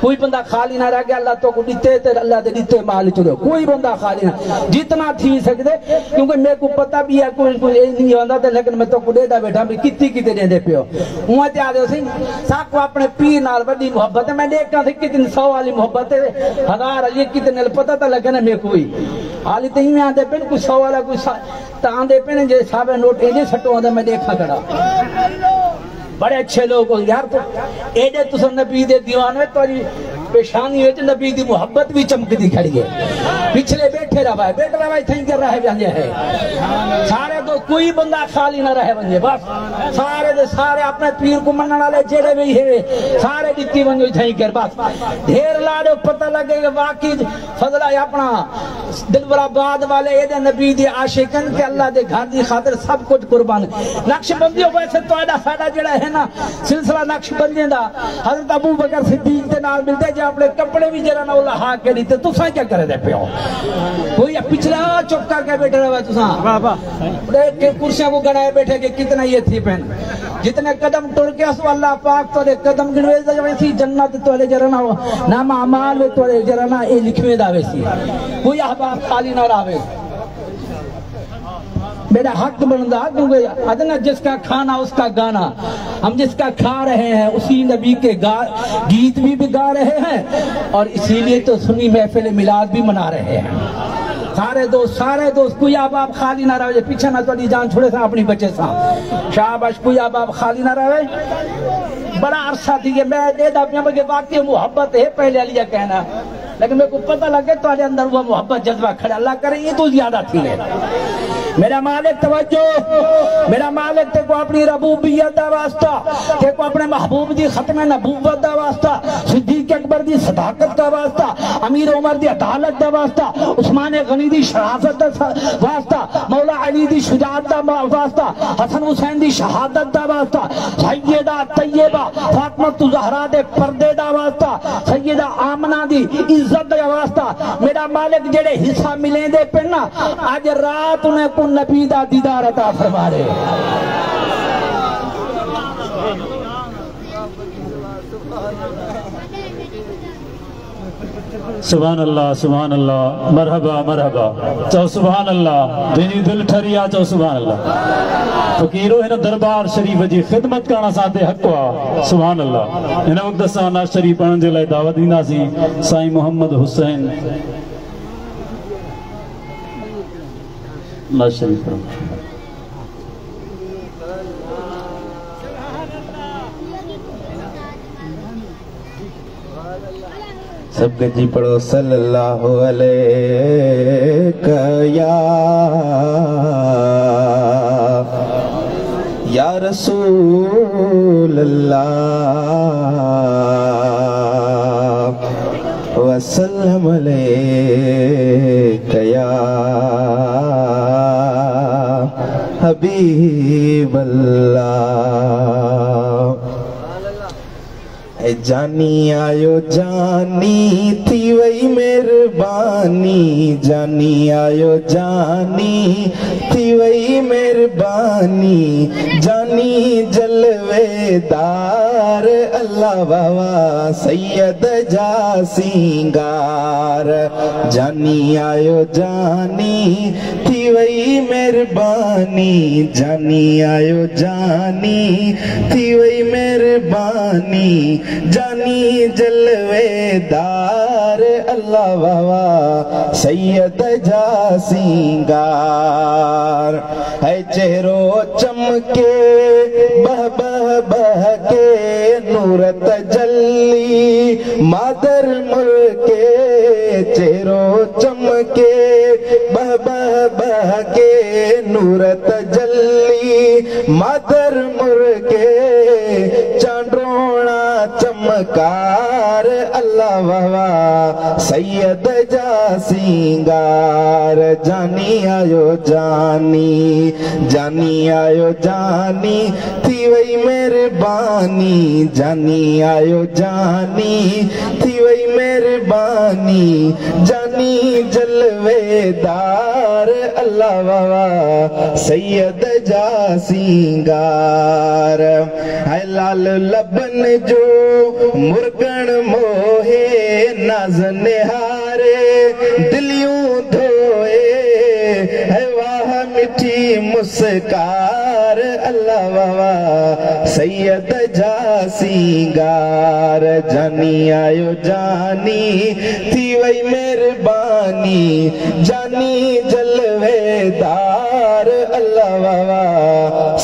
S1: کوئی بندہ خالی نہ رہ گیا اللہ تو کو دیتے تے اللہ دے دیتے مال چلو کوئی بندہ خالی نہ جتنا تھی سکتے کیونکہ میں کو پتہ بھی ہے کوئی نہیں ہوندا تے لیکن میں تو کو دے دا بیٹھا بھی کتی کتے دے دے پیو اوہ تے آدھے سی ساکو اپنے پیر نال بڑی محبت ہے میں دیکھا تھی کتنی 100 والی محبت ہے 1000 علی کتنے پتہ تا لگنا میں کوئی حالی تے میں آندے پن کوئی 100 والا کوئی تا آندے پن جے صاحب نوٹ ایجے سٹو آندے میں دیکھا کڑا بڑے اچھے لوگ ہو یار تو ایڈے تو سن نبی دے دیوانے تو پیشانی ہوئے تو نبی دی محبت بھی چمک دی کھڑی ہے پچھلے بیٹھے رہا ہے بیٹھ رہا ہے تھیں کر رہا ہے جانجے ہے سارے تو کوئی بندہ خالی نہ رہے بنجے بس سارے دے سارے اپنے پیر کو منن والے جڑے بھی ہے سارے دتی ونجو تھیں کر بس ڈھیر لاڑو پتہ لگے کہ واقعی فضل ہے اپنا دلبر آباد والے اے دے نبی دی عاشقن کہ اللہ دے گھر دی خاطر سب کچھ قربان نقش بندیوں ویسے تو ایڈا ساڈا جڑا ہے نا سلسلہ نقش بندیاں دا حضرت ابو بکر صدیق دے نال ملتے جے اپنے کپڑے بھی جرا نہ لہا کے دیتے تو سائیں کیا کرے دے پیو کوئی پچھلا چپ کر کے بیٹھے رہا تو ساں کرسیاں کو گنائے بیٹھے کہ کتنا یہ تھی پہن جتنے قدم ٹر کے اسو اللہ پاک تو قدم گنوے دا ویسی جنت تو لے جرا نہ نام اعمال تو لے جرا نہ اے لکھوے دا ویسی کوئی احباب خالی نہ راوے میرا حق بندا کیونکہ ادنا جس کا کھانا اس کا گانا ہم جس کا کھا رہے ہیں اسی نبی کے گیت بھی گا رہے ہیں اور اسی لیے تو سنی محفل میلاد بھی منا رہے ہیں سارے دوست کوئی آپ خالی نہ رہے پیچھے نہ تو جان چھوڑے سا اپنی بچے سا شاباش کوئی آپ خالی نہ رہے بڑا عرصہ تھی کہ میں دے دا پیا کہ واقعی محبت ہے پہلے علیہ کہنا لیکن میرے کو پتہ لگے تو اندر وہ محبت جذبہ کھڑا اللہ کرے یہ تو زیادہ تھی ہے میرا مالک توجہ میرا مالک تے کو اپنی ربوبیت دا واسطہ تے کو اپنے محبوب دی ختم نبوت دا واسطہ صدیق اکبر دی صداقت دا واسطہ امیر عمر دی عدالت دا واسطہ عثمان غنی دی شرافت دا واسطہ مولا علی دی شجاعت دا واسطہ حسن حسین دی شہادت دا واسطہ سیدہ طیبہ فاطمہ زہرا دے پردے دا واسطہ سیدہ آمنہ دی عزت دا واسطہ میرا مالک جڑے حصہ ملیں دے پہنا آج رات انہیں کو نبی دا دیدار عطا فرما رہے
S2: سبحان اللہ مرحبا مرحبا چاہو سبحان اللہ دینی دل ٹھریا چاہو سبحان اللہ فقیرو ہن دربار شریف جی خدمت کرنا ساتھے حق وا سبحان اللہ ہن وقت سا ناز شریف پڑھن جے لائے دعوت دینا سی سائیں محمد حسین ناز شریف پڑھن
S3: سب گجی پڑھو صلی اللہ علیہ یا رسول اللہ وسلم علیک یا حبیب اللہ جانی آیو جانی تھی وئی مہربانی جانی آیو جانی تھی وئی مہربانی جانی جلوے دار اللہ بابا سید جا سینگار جانی آیو جانی تھی وئی مہربانی جانی آیو جانی تھی وئی مہربانی جانی جلوے دار اللہ بابا سید جا سینگار ہے چہرو چمکے بہ بہ بہ کے نور تجلی مادر ملکے چہرو چمکے بہ بہ بہ کے نور تجلی مادر ملکے چانڈرونا چمکار اللہ بابا سید جا سینگار جانی آیو جانی جانی آیو جانی تھی وئی مہربانی جانی آیو جانی تھی وئی مہربانی جانی جلوے دار اللہ بابا سید جا سینگار ہے لال لبن جو مرگن موہے ناز نہارے دلیوں دھوئے ہے واہ مٹھی مسکار اللہ بابا سید جا سینگار جانی آیو جانی تھی وئی مہربانی جانی جلوے دار اللہ بابا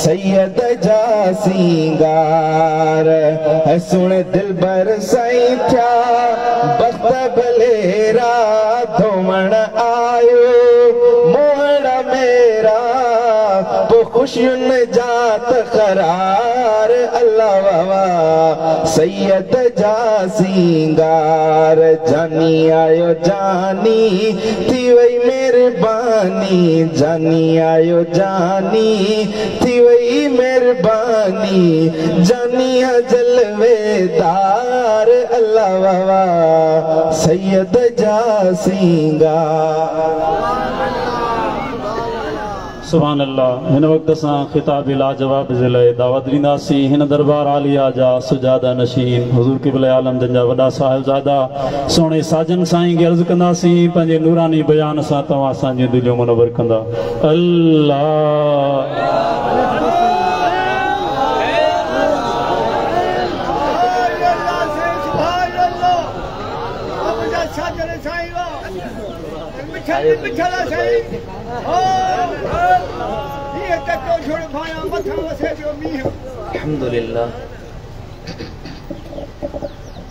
S3: سید جا سینگار ہے سنے دل بر سائیں تھیا بخت بلیرا دھومن آئیو موہڑا میرا تو خوشیون جات قرار اللہ بابا سید جا سینگار جانی آیو جانی تھی وئی مہربانی جانی آیو جانی تھی وئی مہربانی جانی جلوے دار اللہ بابا سید جا سینگار
S2: سبحان اللہ ہن وقت ساں خطاب لا جواب ضلع دعوت ڈیناسی ہن دربار عالیہ جا سجادہ نشین حضور قبلہ عالم جن جا وڈا صاحبزادہ سونے ساجن سائیں کے عرض کنداسی پنجے نورانی بیان ساں تواں سانجی دلیوں منور کندا اللہ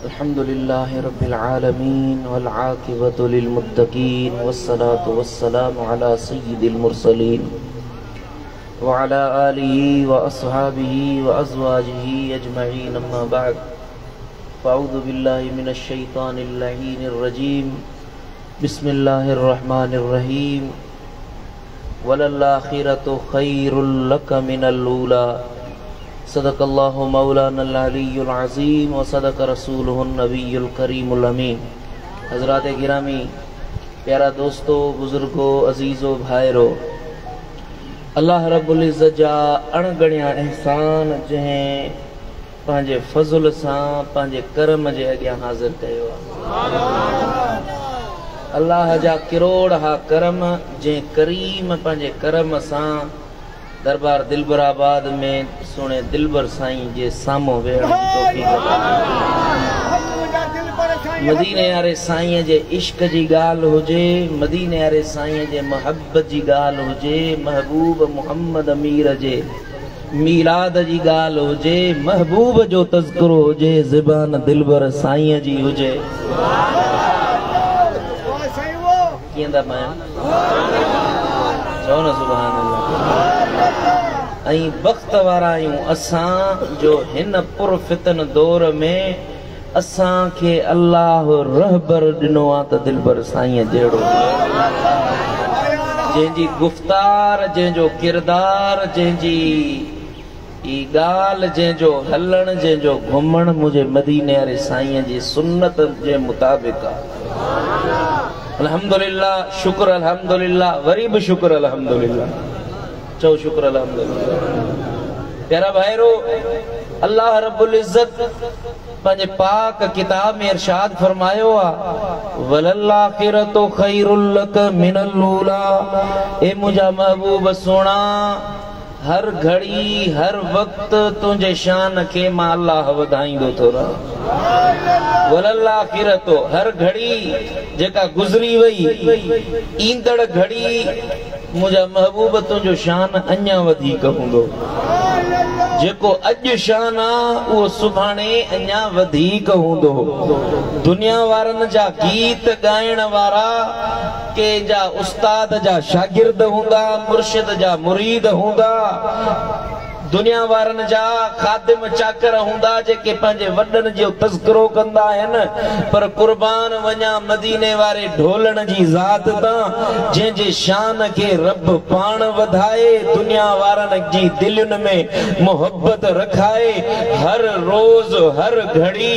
S5: الحمد لله رب العالمين والعاقبة للمتقين والصلاة والسلام على سيد المرسلين وعلى آله وأصحابه وأزواجه أجمعين أما بعد فأعوذ بالله من الشيطان اللعين الرجيم بسم الله الرحمن الرحيم وللآخرة خير لك من الأولى صدق الله مولانا العلی العظیم وصدق رسولہ النبی الکریم الامین۔ حضرات گرامی، پیارا دوستو، بزرگو، عزیزو، بھائرو، اللہ رب العزت جا اڑگڑیاں احسان جہیں پانجے فضل ساں پانجے کرم جے اگیاں حاضر کہو۔ اللہ جا کروڑ ہا کرم جیں کریم پانجے کرم ساں دربار دلبر آباد میں سونے دلبر سائیں جے سامو ویڑھ توفیق عطا۔ مدینے آرے سائیں جے عشق جی گال ہو جے، مدینے آرے سائیں جے محبت جی گال ہو جے، محبوب محمد امیر جے میلاد جی گال ہو جے، محبوب جو تذکر ہو جے، زبان دلبر سائیں جی ہو جے۔ किए दा पाया चो न सुभान अल्लाह ऐं वक्त वारा आहियूं असां जो हिन पुरफितन दौर में असां के अल्लाह रहबर दिनो आ त दिलबर साईं जहिड़ो जंहिंजी गुफ्तार जंहिंजो किरदार जंहिंजी ई गाल जंहिंजो हलण जंहिंजो घुमण मुझे मदीने वारे साईं जी सुन्नत जे मुताबिक अल्हम्दुलिल्लाह शुक्र अल्हम्दुलिल्लाह वरी भी शुक्र अल्हम्दुलिल्लाह चो शुक्र अल्हम्दुलिल्लाह प्यारा भाईरो अल्लाह रब्बुल इज्जत पंहिंजे पाक किताब में इरशाद फरमायो आ वलल आखिरतु खैरुल लक मिनल ऊला ए मुझा महबूब सोना हर घड़ी हर वक्त तुझे शान के मां अल्लाह वधाईंदो थो रहा वलल आखिरतो हर घड़ी जेका गुजरी वई ईंदड़ घड़ी मुझा महबूब तुझो शान अञा वधीक हूंदो जेको अज शान आ वो सुभाणे अञा वधीक हूंदो दुनिया वारन जा गीत गायण वारा के जा उस्ताद जा शागिर्द हूंदा मुर्शिद जा मुरीद हूंदा दुनिया वारन जा खादिम चाकर हूंदा जेके पंहिंजे वॾनि जो तज़किरो कंदा आहिनि पर कुर्बान वञा मदीने वारे ढोलण जी ज़ात तां जंहिंजे शान खे रब पाण वधाए दुनिया वारन जी दिलुनि में मोहब्बत रखाए हर रोज हर घड़ी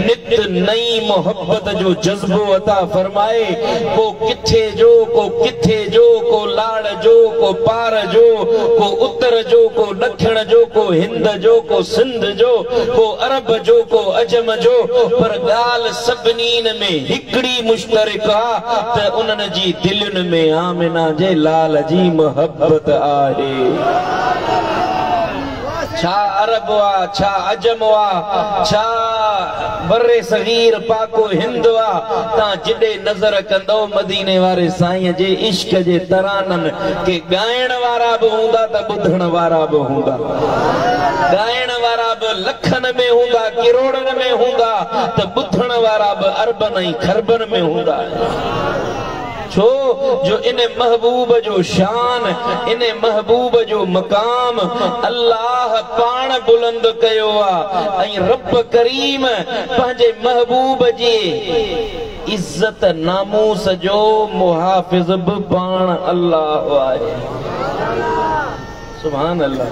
S5: नित नई मोहब्बत जो जज्बो अता फरमाए को किथे जो को लाड़ जो को पार जो को उत्तर जो को दक्षिण जो को हिंद जो को सिंध जो को अरब जो को अजम जो पर गाल सभिनीन में हिकड़ी मुश्तरक आ त उन्हनि जी दिलुनि में आमिना जे लाल जी मोहब्बत आहे छा अरब वा छा अजम वा छा बर्रे सगीर पाको हिंद वा ता जिडे नजर कंदो मदीने वारे साईं जे इश्क जे तरानन के गायण वारा भी हूंदा त बुधण वारा भी हूंदा गायण वारा भी लखन में हूंदा करोड़न में हूंदा त बुधण वारा भी अरबन ऐं खरबन में हूंदा छो जो इने महबूब जो शान इने महबूब जो मकाम अल्लाह पाण बुलंद कयो आ ऐं रब करीम पंहिंजे महबूब जी इज्जत नामूस जो मुहाफिज भी पाण अल्लाह आहे सुभान अल्लाह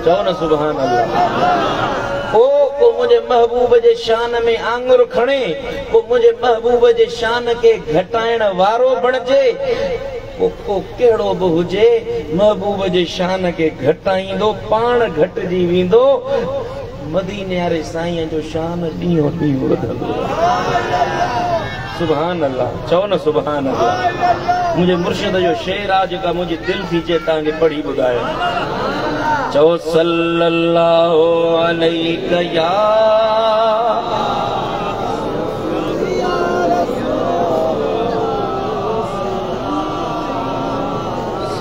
S5: चओ न सुभान अल्लाह को मुझे महबूब जे शान में आंगुर खणे को मुझे महबूब जे शान के घटाइण वारो बणजे को केड़ो भी हुजे महबूब जे शान के घटाइंदो पाण घटजी वेंदो मदीने वारे साईं जो शान ॾींहों ॾींहुं वधंदो सुभान अल्लाह चओ न सुभान अल्लाह मुझे मुर्शिद जो शेर आ जेका मुझे दिल थी चे तांखे पढ़ी ॿुधायो चओ सल्लल्लाहु अलैहि या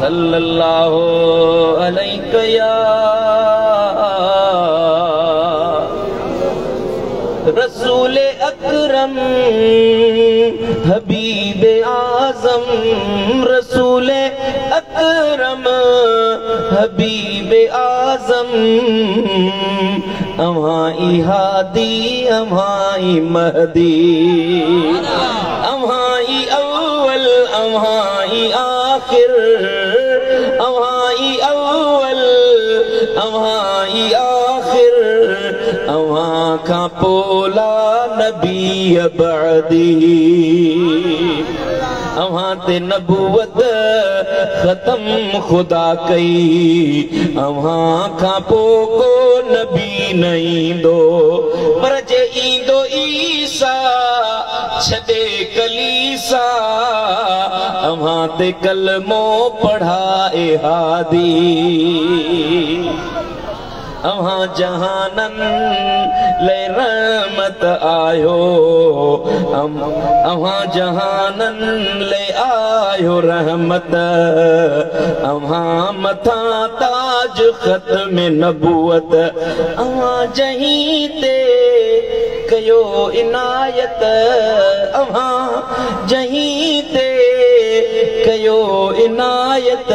S5: सल्लल्लाहु अलैहि या रसूल अकरम हबीब आजम रसूल अकरम हबीब आजम अम्हाई हादी अम्हाई महदी अम्हाई अव्वल अम्हाई आखिर अम्हाई अव्वल अम्हाई आखिर अम्हा का पोला नबी बअदी अम्हा ते नबूवत खत्म खुदा कई अम्हा का पोको नबी नहीं दो पर जे ईंदो ईसा छदे कलीसा अम्हा ते कलमो पढ़ाए हादी अम्हा जहानन ले रहमत आयो अम्हा जहानन ले आयो रहमत अम्हा मथा ताज खत्म नबूवत अम्हा जहीं ते कयो इनायत अम्हा जहीं ते
S1: कयो इनायत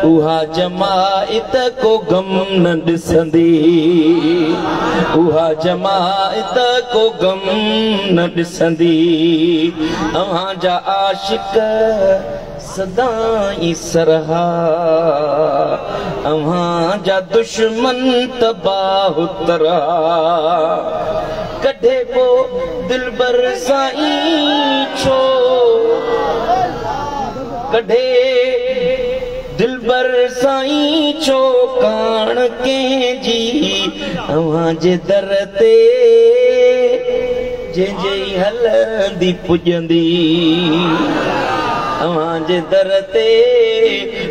S1: उहा जमायत को गम न ॾिसंदी उहा जमायत को गम न ॾिसंदी अव्हां जा आशिक सदाई सरहा अव्हां जा दुश्मन तबाह तरा कढे पो दिलबर साईं छो कढे दिलबर साईं छो कान कंहिंजी अव्हां जे दर ते जंहिंजे हलंदी पुॼंदी अव्हां जे दर ते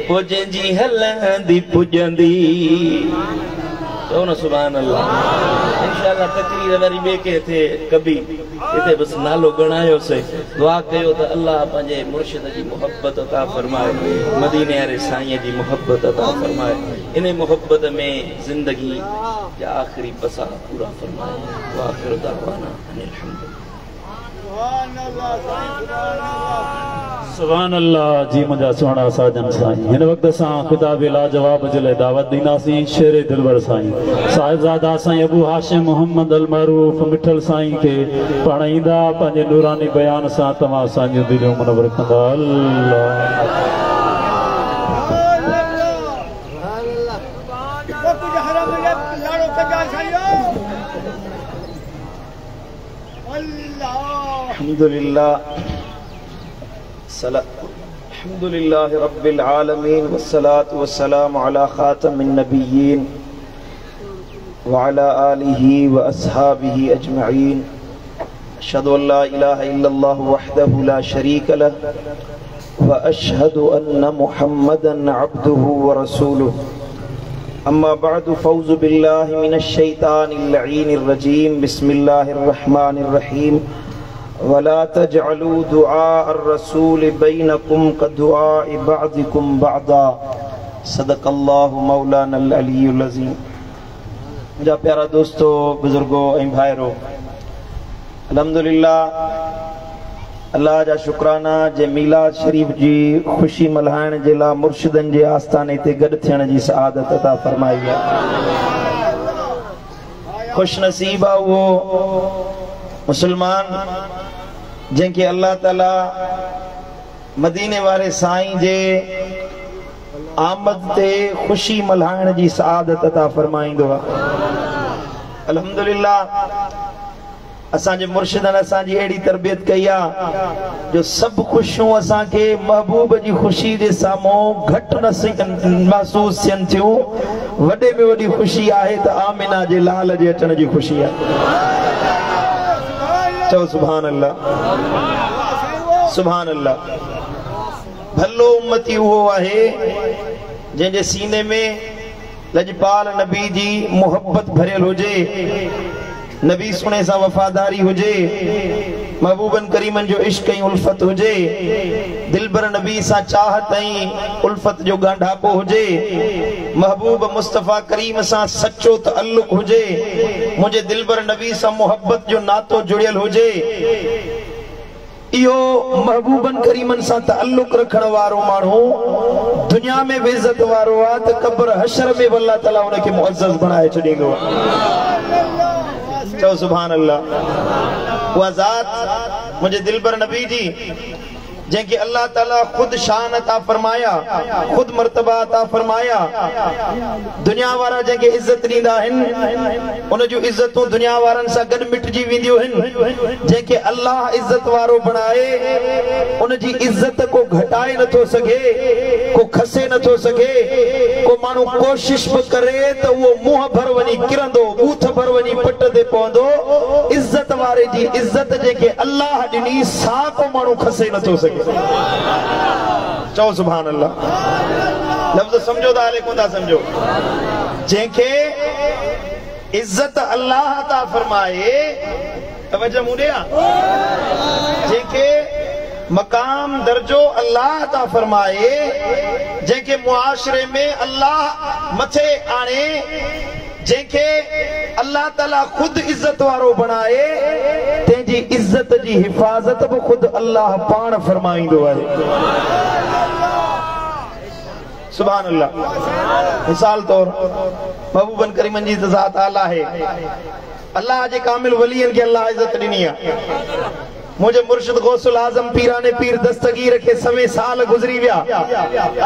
S1: पोइ जंहिंजी हलंदी पुॼंदी चओ न सुभान अल्लाह इंशाअल्लाह तकरीर वरी ॿिए के थे कभी इते बस नालो गणायोसीं दुआ कयो त अल्लाह पंहिंजे मुर्शिद जी मोहब्बत अता फरमाए मदीने वारे साईं जी मोहब्बत अता फरमाए इन मोहब्बत में जिंदगी जा आखिरी बसा पूरा फरमाए व आखिर दावाना अनिल
S2: सुभान अल्लाह जी मुंहिंजा सुहिणा साजन साईं हिन वक़्त सां ख़िताब लाजवाब जे लाइ दावत ॾींदासीं शेर दिलबर साईं साहिबज़ादा साईं अबू हाशिम मोहम्मद अल मरूफ मिठल साईं खे पढ़ाईंदा पंहिंजे नूरानी बयान सां तव्हां असांजूं दिलियूं मुनवर कंदा अल्लाह
S3: अल्हम्दुलिल्लाह रब्बिल आलमीन वस्सलातु वस्सलामु अला खातमिन नबिय्यीन व अला आलिहि व अस्हाबिहि अजमईन अशहदु अन ला इलाहा इल्लल्लाह वहदहु ला शरीक लह व अशहदु अन्न मुहम्मदन अब्दुहु व रसूलुहु अम्मा बअदु फौज़ु बिल्लाहि मिनश शैतानिर लईनिर रजीम बिस्मिल्लाहिर रहमानिर रहीम वला तजअलू दुआ अर्रसूल बैनकुम कदुआ बअदिकुम बअदा सदक़ल्लाहु मौलाना अल अलीयुल अज़ीम। मुंहिंजा प्यारा दोस्तों बुजुर्गो ऐं भाइरो अल्हम्दुलिल्लाह अल्लाह जा शुक्राना जे मीलाद शरीफ जी खुशी मल्हाइण जे लाइ मुर्शिदनि जे आस्थाने ते गॾु थियण जी सआदत अता फरमाई आहे। खुश नसीब आहे उहो मुसलमान जंहिंखे अल्लाह ताला मदीने वारे साईं जे आमद ते खुशी मल्हाइण जी सआदत अता फरमाईंदो आहे। अल्हम्दुलिल्लाह असांजे मुर्शिदनि असांजी अहिड़ी तरबियत कई आहे जो सभु ख़ुशियूं असांखे महबूब जी ख़ुशी जे साम्हूं घटि न महसूस थियनि थियूं। वॾे में वॾी ख़ुशी आहे त आमिना जे लाल जे अचण जी ख़ुशी आहे। चओ सुभान अल्लाह सुभान अल्लाह। भलो उम्मती उहो आहे जंहिंजे सीने में लजपाल नबी जी मोहब्बत भरियल हुजे, नबी सुने सां वफ़ादारी हुजे, महबूबन करीमन जो इश्क ऐं उल्फत हुजे, दिलबर नबी सां चाहत ऐं उल्फत जो ॻंढापो हुजे, महबूब मुस्तफ़ा करीम सां सच्चो तअल्लुक़ हुजे, मुंहिंजे दिलबर नबी सां मोहब्बत जो नातो जुड़ियल हुजे। इहो महबूबन करीमन सां तअल्लुक़ रखण वारो माण्हू दुनिया में बेइज्जत वारो आहे त क़ब्र हशर में अल्लाह ताला उनखे मुअज़्ज़ज़ बणाए छॾींदो आहे। चओ सुभान अल्लाह। उहा ज़ात मुंहिंजे दिलबर नबी जी जंहिंखे अल्लाह ताला खुद शान अता फरमाया, खुद मर्तबा अता फरमाया। दुनिया वारा जंहिंखे इज़त ॾींदा आहिनि उन जूं इज़तूं दुनिया वारनि सां गॾु मिटिजी वेंदियूं आहिनि। जंहिंखे अल्लाह इज़त वारो बणाए उन जी इज़त को घटाए नथो सघे, को खसे नथो सघे। को माण्हू कोशिश बि करे त उहो मुंहं भर वञी किरंदो, बूथ भर वञी पट ते पवंदो। इज़त वारे जी इज़त जंहिंखे अल्लाह ॾिनी सां को माण्हू खसे नथो सघे। चओ सुभान अल्लाह। लफ़्ज़ समझो था हले कोन था समझो। जंहिंखे इज़त अल्लाह अता फरमाए, तवज्जो मूं ॾियां, जंहिंखे मकाम दर्जो अल्लाह अता फरमाए, जंहिंखे मुआशरे में अल्लाह मथे आणे, जंहिंखे अल्लाह ताला खुद इज्जत वारो बनाए तेजी इज्जत जी हिफाजत भी खुद अल्लाह पान फरमाईंदो आहे। सुभान अल्लाह। मिसाल तौर महबूबन करीमन जी ज़ात आला है, अल्लाह जे कामिल वलियन के अल्लाह इज्जत ॾिनी आहे। मुझे मुर्शिद गौसुल आजम पीराने पीर दस्तगीर के समय साल गुजरी विया,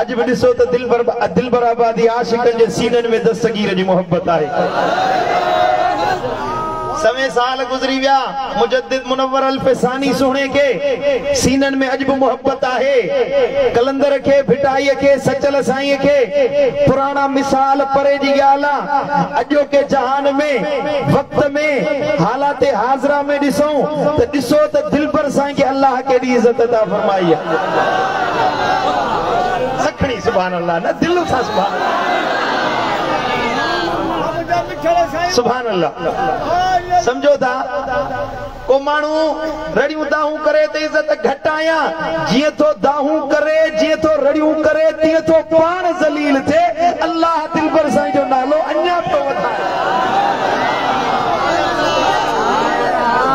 S3: अज भी ॾिसो त दिल बराबादी आशिकन जे सीनन में दस्तगीर जी मोहब्बत आहे। समय साल गुजरी विया, मुजद्दिद मुनव्वर अल्फसानी सोने के सीनन में अजब मोहब्बत आहे। कलंदर के भिटाई के सचल साईं के पुराना मिसाल परे जी गाला अजो के जहान में वक्त में हालात हाजरा में ॾिसो त दिल पर साईं के अल्लाह के दी इज्जत अता फरमाई है। सखणी सुभान अल्लाह न दिल सा सुभान अल्लाह। समझो था को मानू रड़ियों दाहू करे तो इज्जत घटाया, जिए तो दाहू करे जिए तो रड़ियों करे तिए तो पान जलील थे। अल्लाह दिल पर साईं जो नालो अन्या तो वधाए।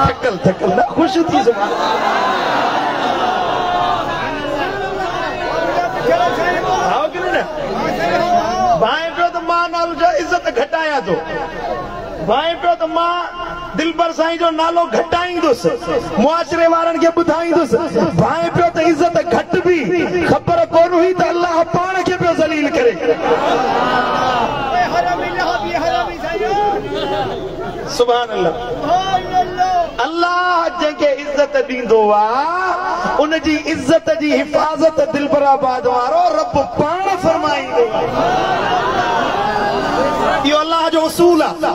S3: थकल थकल ना खुश थी सुभान आओ कि न भाई पियो तो मां नालो जो इज्जत घटाया तो भाई पियो तो मां दिल पर साईं जो नालो घटाईंदुसि, मुआशरे वारनि खे ॿुधाईंदुसि। भाई पियो त इज्जत घट भी ख़बर कोन हुई त अल्लाह पाण खे पियो ज़लील करे। सुभान अल्लाह। अल्लाह जंहिंखे इज्जत ॾींदो आहे उन जी इज्जत जी हिफ़ाज़त दिल बराबाद वारो रब पाण फरमाईंदो आहे। यो अल्लाह जो उसूल आहे,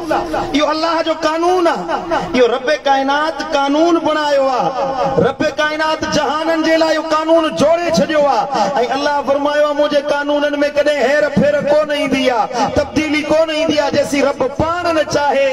S3: यो अल्लाह जो कानून आहे, यो रब कायनात कानून बनायो आहे। रब कायनात जहानन जे लाइ यो कानून जोड़े छॾियो आहे ऐं अल्लाह फरमायो आहे मुंहिंजे कानूननि में कॾहिं हेर फेर कोन ईंदी आहे, तब्दीली कोन ईंदी आहे जेसी रब पाण न चाहे।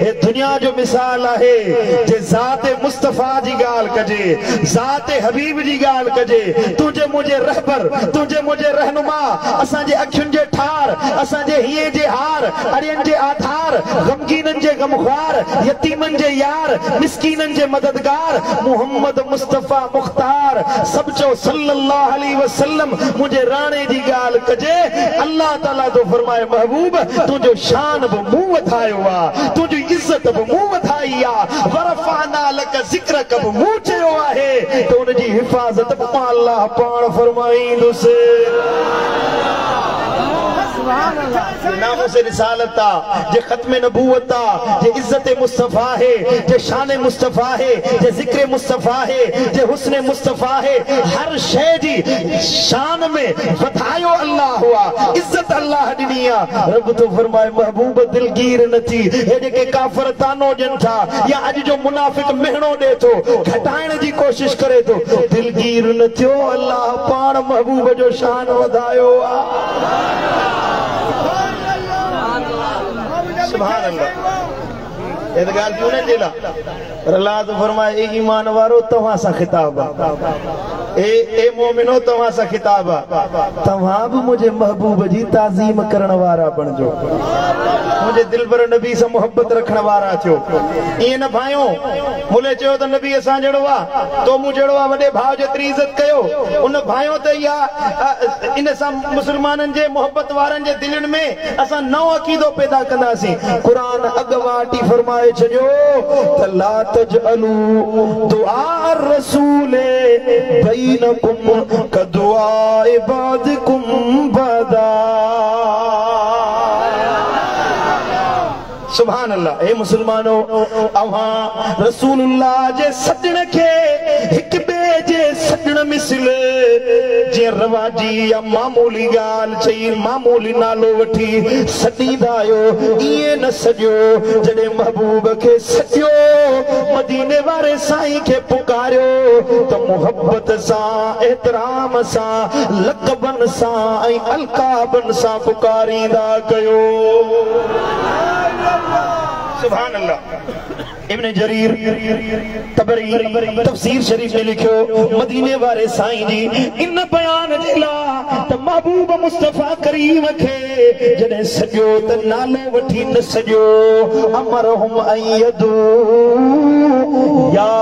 S3: हे दुनिया जो मिसाल आहे जे ज़ात मुस्तफ़ा जी ॻाल्हि कजे, ज़ात हबीब जी ॻाल्हि कजे। तुंहिंजे मुंहिंजे रहबर, तुंहिंजे मुंहिंजे रहनुमा, असांजे अखियुनि जे ठार, असांजे हीए जे हार, अड़ियन जे आधार, गमगीनन जे गमख्वार, यतीमन जे यार, मिस्कीनन जे मददगार, मोहम्मद मुस्तफ़ा मुख्तार सब चो सल्लल्लाहु अलैहि वसल्लम मुझे राणे जी गाल कजे। अल्लाह ताला तो फरमाए महबूब तुझो शान बि मूं वधायो आहे, तुझी इज्जत बि मूं वधाई आहे, वरफाना लक ज़िक्रक बि मूं चयो आहे त उन जी हिफ़ाज़त बि मां अल्लाह पाण फरमाईंदुसि। नामुसे रिसालत जे खत्म नबूवत जे इज्जत मुस्तफा है, जे शान मुस्तफा है, जे जिक्र मुस्तफा है, जे हुस्न मुस्तफा है, हर शय जी शान में वधायो अल्लाह हुआ, इज्जत अल्लाह ॾिनी आहे। रब तो फरमाए महबूब दिलगीर न थी। हे जेके काफिर तानो ॾियनि था या अॼु जो मुनाफिक महणो ॾे थो, घटाइण जी कोशिश करे थो, दिलगीर न थियो। अल्लाह पाण महबूब जो शान वधायो आहे। सुभान अल्लाह। ये तो गाल क्यों नहीं जेला? पर अल्लाह तो फरमाए ए ईमान वारो तव्हां सा खिताब ए मोमिनो तव्हां सा खिताब तव्हां भी मुझे महबूब जी ताज़ीम करण वारा बणजो, मुझे दिलबर नबी से मोहब्बत रखण वारा थियो। ये न भाइयो मुले चयो त नबी असां जड़ो आ तो मु जड़ो आ वडे भाव जेतरी इज्जत कयो उन भाइयो त या इन सा मुसलमानन जे मोहब्बत वारन जे दिलन में असां नओ अकीदो पैदा कंदासी। कुरान अगवाटी फरमाए छजो त ला तजअलू दुआ रसूल बैनकुम कदुआ इबादकुम बदा। सुभान अल्लाह। ए मुसलमानो अवां रसूलुल्लाह जे सजण के हिक बे जे सजण मिसल जे रवाजी या मामूली गाल चई मामूली नालो वठी सदीदा आयो इए न सजो जडे महबूब के सजो मदीने वारे साईं के पुकारियो तो मोहब्बत सा एहतराम सा लक़बन सा ऐं अलकाबन सा पुकारींदा कयो। सुभान अल्लाह। इब्न जरीर तबरी तफसीर शरीफ में लिखो मदीने वारे साईं जी इन बयान जिला त महबूब मुस्तफ़ा करीम खे जॾहिं सॼो त नालो वठी न सॼो अमरहुम अयदू या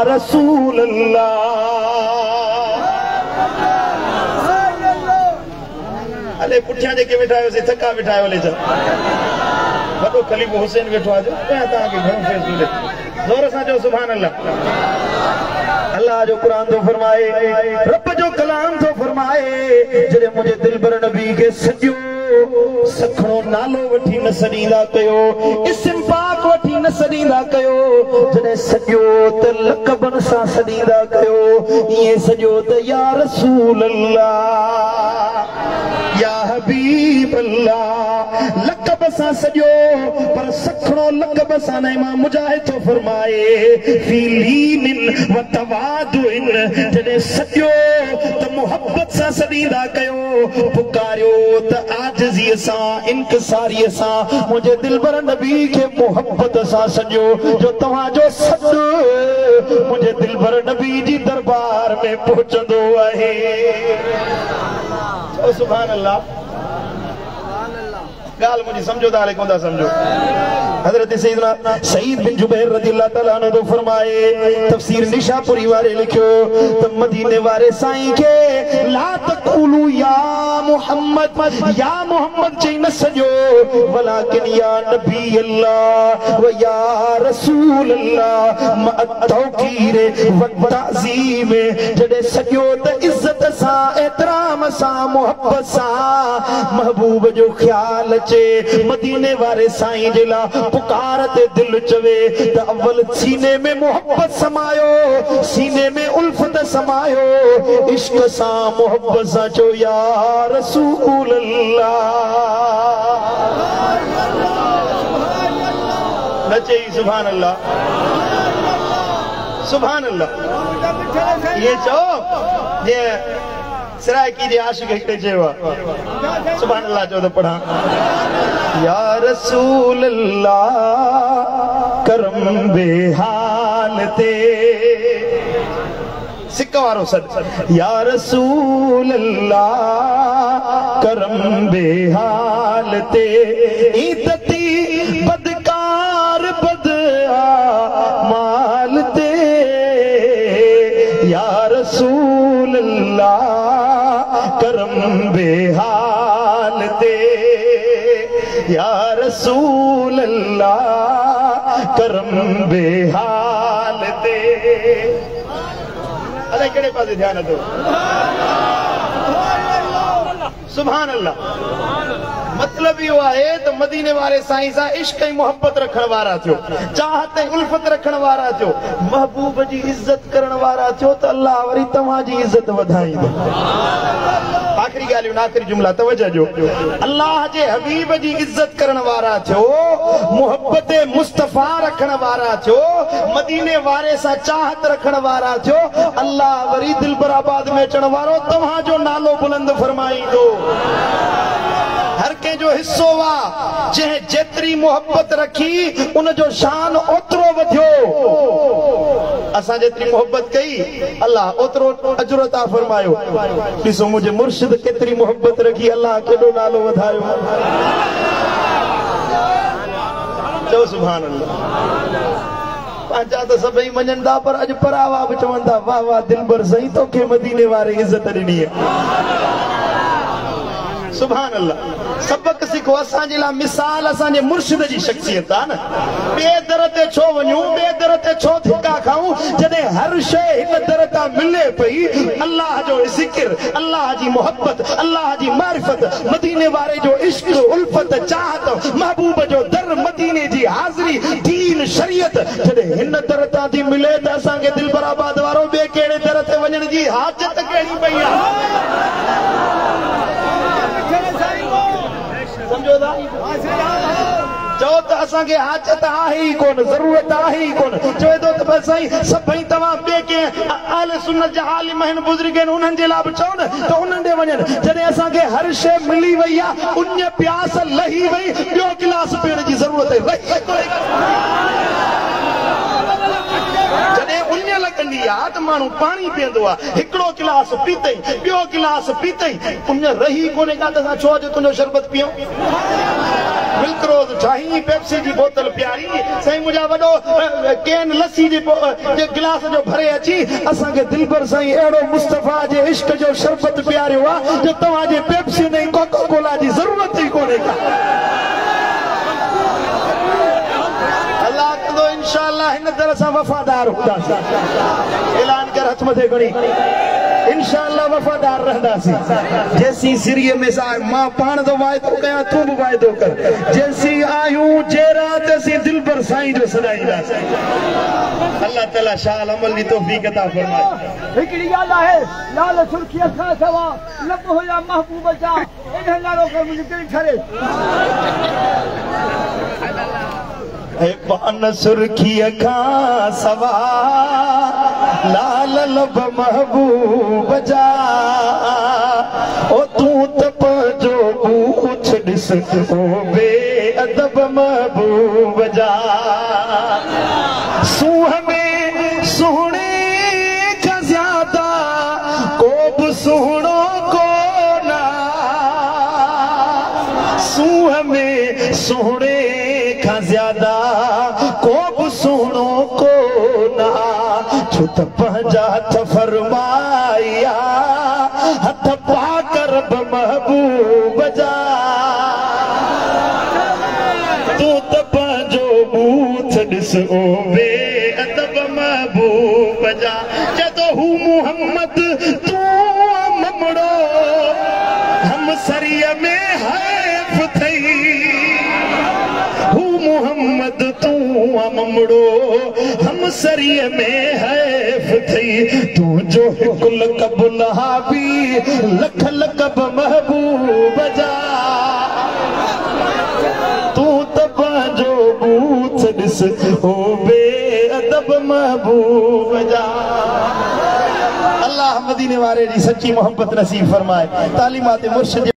S3: रसूल अल्लाह। अले पुठियां जेके वेठा आहियोसीं थका वेठा आहियो ले जा वॾो खलीफ़ो हुसैन वेठो आहे जो तव्हांखे घणो फैज़ मिले ज़ोर सां चओ सुभान अल्लाह। अल्लाह जो कुरान तो फरमाए रब जो कलाम तो फरमाए जॾहिं मुंहिंजे दिलबर नबी खे सॼो सखणो नालो वठी न सॾींदा कयो इस्म पाक वठी न सॾींदा कयो जॾहिं सॼो त लक़बनि सां सॾींदा कयो ईअं सॼो त या रसूल अल्लाह या हबीब अल्लाह लक़ब सां सॼो पर सखणो लक़ब सां न इमाम मुजाहिद तो फरमाए फी लीनिन व तवादुइन जॾहिं सॼो त मुहब्बत सां सॾींदा कयो पुकारियो त आजिज़ीअ सां इनकिसारीअ सां मुंहिंजे दिलबर नबी खे मुहब्बत सां सॼो जो तव्हांजो सॾु मुंहिंजे दिलबर नबी जी दरबार में पहुचंदो आहे। सुभान अल्लाह। गाल मुझे समझो दाले कौन दा समझो हजरत सैयदना सईद बिन जुबैर रज़ियल्लाहु ताला अन्हु फरमाए तफसीर निशापुरी वारे लिखो त मदीने वाले साईं के ला तक़ूलू या मोहम्मद चई न सजो वलाकिन या नबी अल्लाह व या रसूल अल्लाह तौकीर व ताज़ीम जदे सजो त इज्जत सा एहतराम सा मोहब्बत सा महबूब जो ख्याल मदीने वाले साईं जिला पुकार ते दिल चवे त अव्वल सीने में मोहब्बत समायो सीने में उल्फत समायो इश्क सा मोहब्बत सा चो या रसूल अल्लाह नचे सुभान अल्लाह सुभान अल्लाह ये चो ये सरायकी जे आशिक हिकड़े चयो सुभान अल्लाह चो तो पढ़ा या रसूल अल्लाह करम बेहाल ते सिक्का वारो सद या रसूल अल्लाह करम बेहाल ते इतती बदकार बदआमाल ते या रसूल अल्लाह करम बेहाल ते या रसूल अल्लाह करम बेहाल ते अरे केड़े पासे ध्यान दो सुभान अल्लाह मतलब यो है तो मदीने वाले साईं सा इश्क ही मोहब्बत रखण वारा थियो चाहत उल्फत रखण वारा थियो महबूब जी इज्जत करण वारा थियो तो अल्लाह वरी तव्हां जी इज्जत वधाईंदो। आखिरी गालियों आखिरी जुमला तवज्जो जो अल्लाह जे हबीब जी इज्जत करण वारा थियो मोहब्बत मुस्तफा रखण वारा थियो मदीने वाले सा चाहत रखण वारा थियो अल्लाह वरी दिलबराबाद में अचण वारो तव्हां जो नालो बुलंद फरमाईंदो। हर के जो हिस्सो वा जे जेतरी मोहब्बत रखी उन जो शान ओतरो वधियो असा जेतरी मोहब्बत कई अल्लाह ओतरो अजर अता फरमायो। ॾिसो मुझे मुर्शिद केतरी मोहब्बत रखी अल्लाह केडो नालो वधायो। चो सुभान अल्लाह। पंहिंजा त सभई मञंदा पर अॼु परावा बि चवंदा वाह वाह दिलबर सही तोखे मदीने वारे इज्जत ॾिनी आहे। सुभान अल्लाह। सबक सिखो असांजे लाइ मिसाल असांजे मुर्शिद जी शख्सियत आहे न ॿिए दर ते छो वञूं ॿिए दर ते छो धिका खाऊं जॾहिं हर शइ हिन दर तां मिले पई अल्लाह जो ज़िक्र अल्लाह जी मोहब्बत अल्लाह जी मारिफत मदीने वारे जो इश्क उल्फत चाहत महबूब जो दर मदीने जी हाज़िरी दीन शरीयत जॾहिं हिन दर तां थी मिले त असांखे दिलबराबाद वारो ॿिए कहिड़े दर ते वञण जी हाजत कहिड़ी पई आहे। समझो था चो तो असांखे हाजत आहे ही कोन ज़रूरत आहे ही कोन चवे थो त बस साईं सभई तव्हां ॿिए कंहिं अहले सुन्नत जा आलिम आहिनि बुज़ुर्ग आहिनि उन्हनि जे लाइ बि चओ न त उन्हनि ॾे वञनि जॾहिं असांखे हर शइ मिली वई आहे उन प्यास लही वई ॿियो गिलास पीअण जी ज़रूरत आहे जॾहिं उन लॻंदी लॻंदी आहे त माण्हू पाणी पीअंदो आहे, हिकिड़ो गिलास पीतई, ॿियो गिलास पीतई, उन रही कोन्हे का त असां छो अॼु तुंहिंजो शरबत पियूं। मिल्क रोज ठाही, पेप्सी जी बोतल प्यारी, साईं मुंहिंजा वॾो केन लस्सी जे गिलास जो भरे अची असांखे दिलबर साईं अहिड़ो मुस्तफ़ा जे इश्क जो शरबत पियारियो आहे जो तव्हांजे पेप्सी ऐं कोका कोला जी ज़रूरत ई कोन्हे का। अल्लाह कंदो इंशाअल्लाह हिन तरह सां वफ़ादार हूंदासीं। ऐलान कर हथ मथे खणी इंशाअल्लाह वफ़ादार रहंदासीं। जेसी सिरीअ में सा मां पाण तो वाइदो कयां, तूं बि वाइदो कर। जेसी आयूं जेरा तेसी दिलबर साईं जो सदाईंदासीं। अल्लाह ताला शाह अमल जी तौफीक अता फरमाए।
S6: हिकिड़ी ॻाल्हि आहे, लाल सुर्खी अखा सवा लब हुया महबूब जा, इन नालो कर मुंहिंजी दिलि ठरे।
S3: पान सुर्खी अखा सवा लाल लब महबूब जा, ओ तूं त पंहिंजो पूछ ॾिस ओ बेअदब महबूब जा। सूह में सुहिणे खां ज़्यादा को बि सुहिणो कोन, सूह में सुहिणे खां ज़्यादा को बि सुहिणो कोन, छो त पंहिंजा हथ फरमाया हथ पाक रब महबूब जा। तूं त पंहिंजो बूथ ॾिस ओ बेअदब महबूब जा। जदो हू मोहम्मद तूं ममड़ो हम सरीअ में हैफ थई, हू मोहम्मद तूं ममड़ो हम सरीअ में हैफ थई। तूं जो हिकु लक़ब नहाबी लख लक़ब महबूब जा। तूं त पंहिंजो बूथ ॾिस ओ बेअदब महबूब जा। अल्लाह मदीने वारे जी सच्ची मोहब्बत नसीब फरमाए। तालीमात मुर्शिद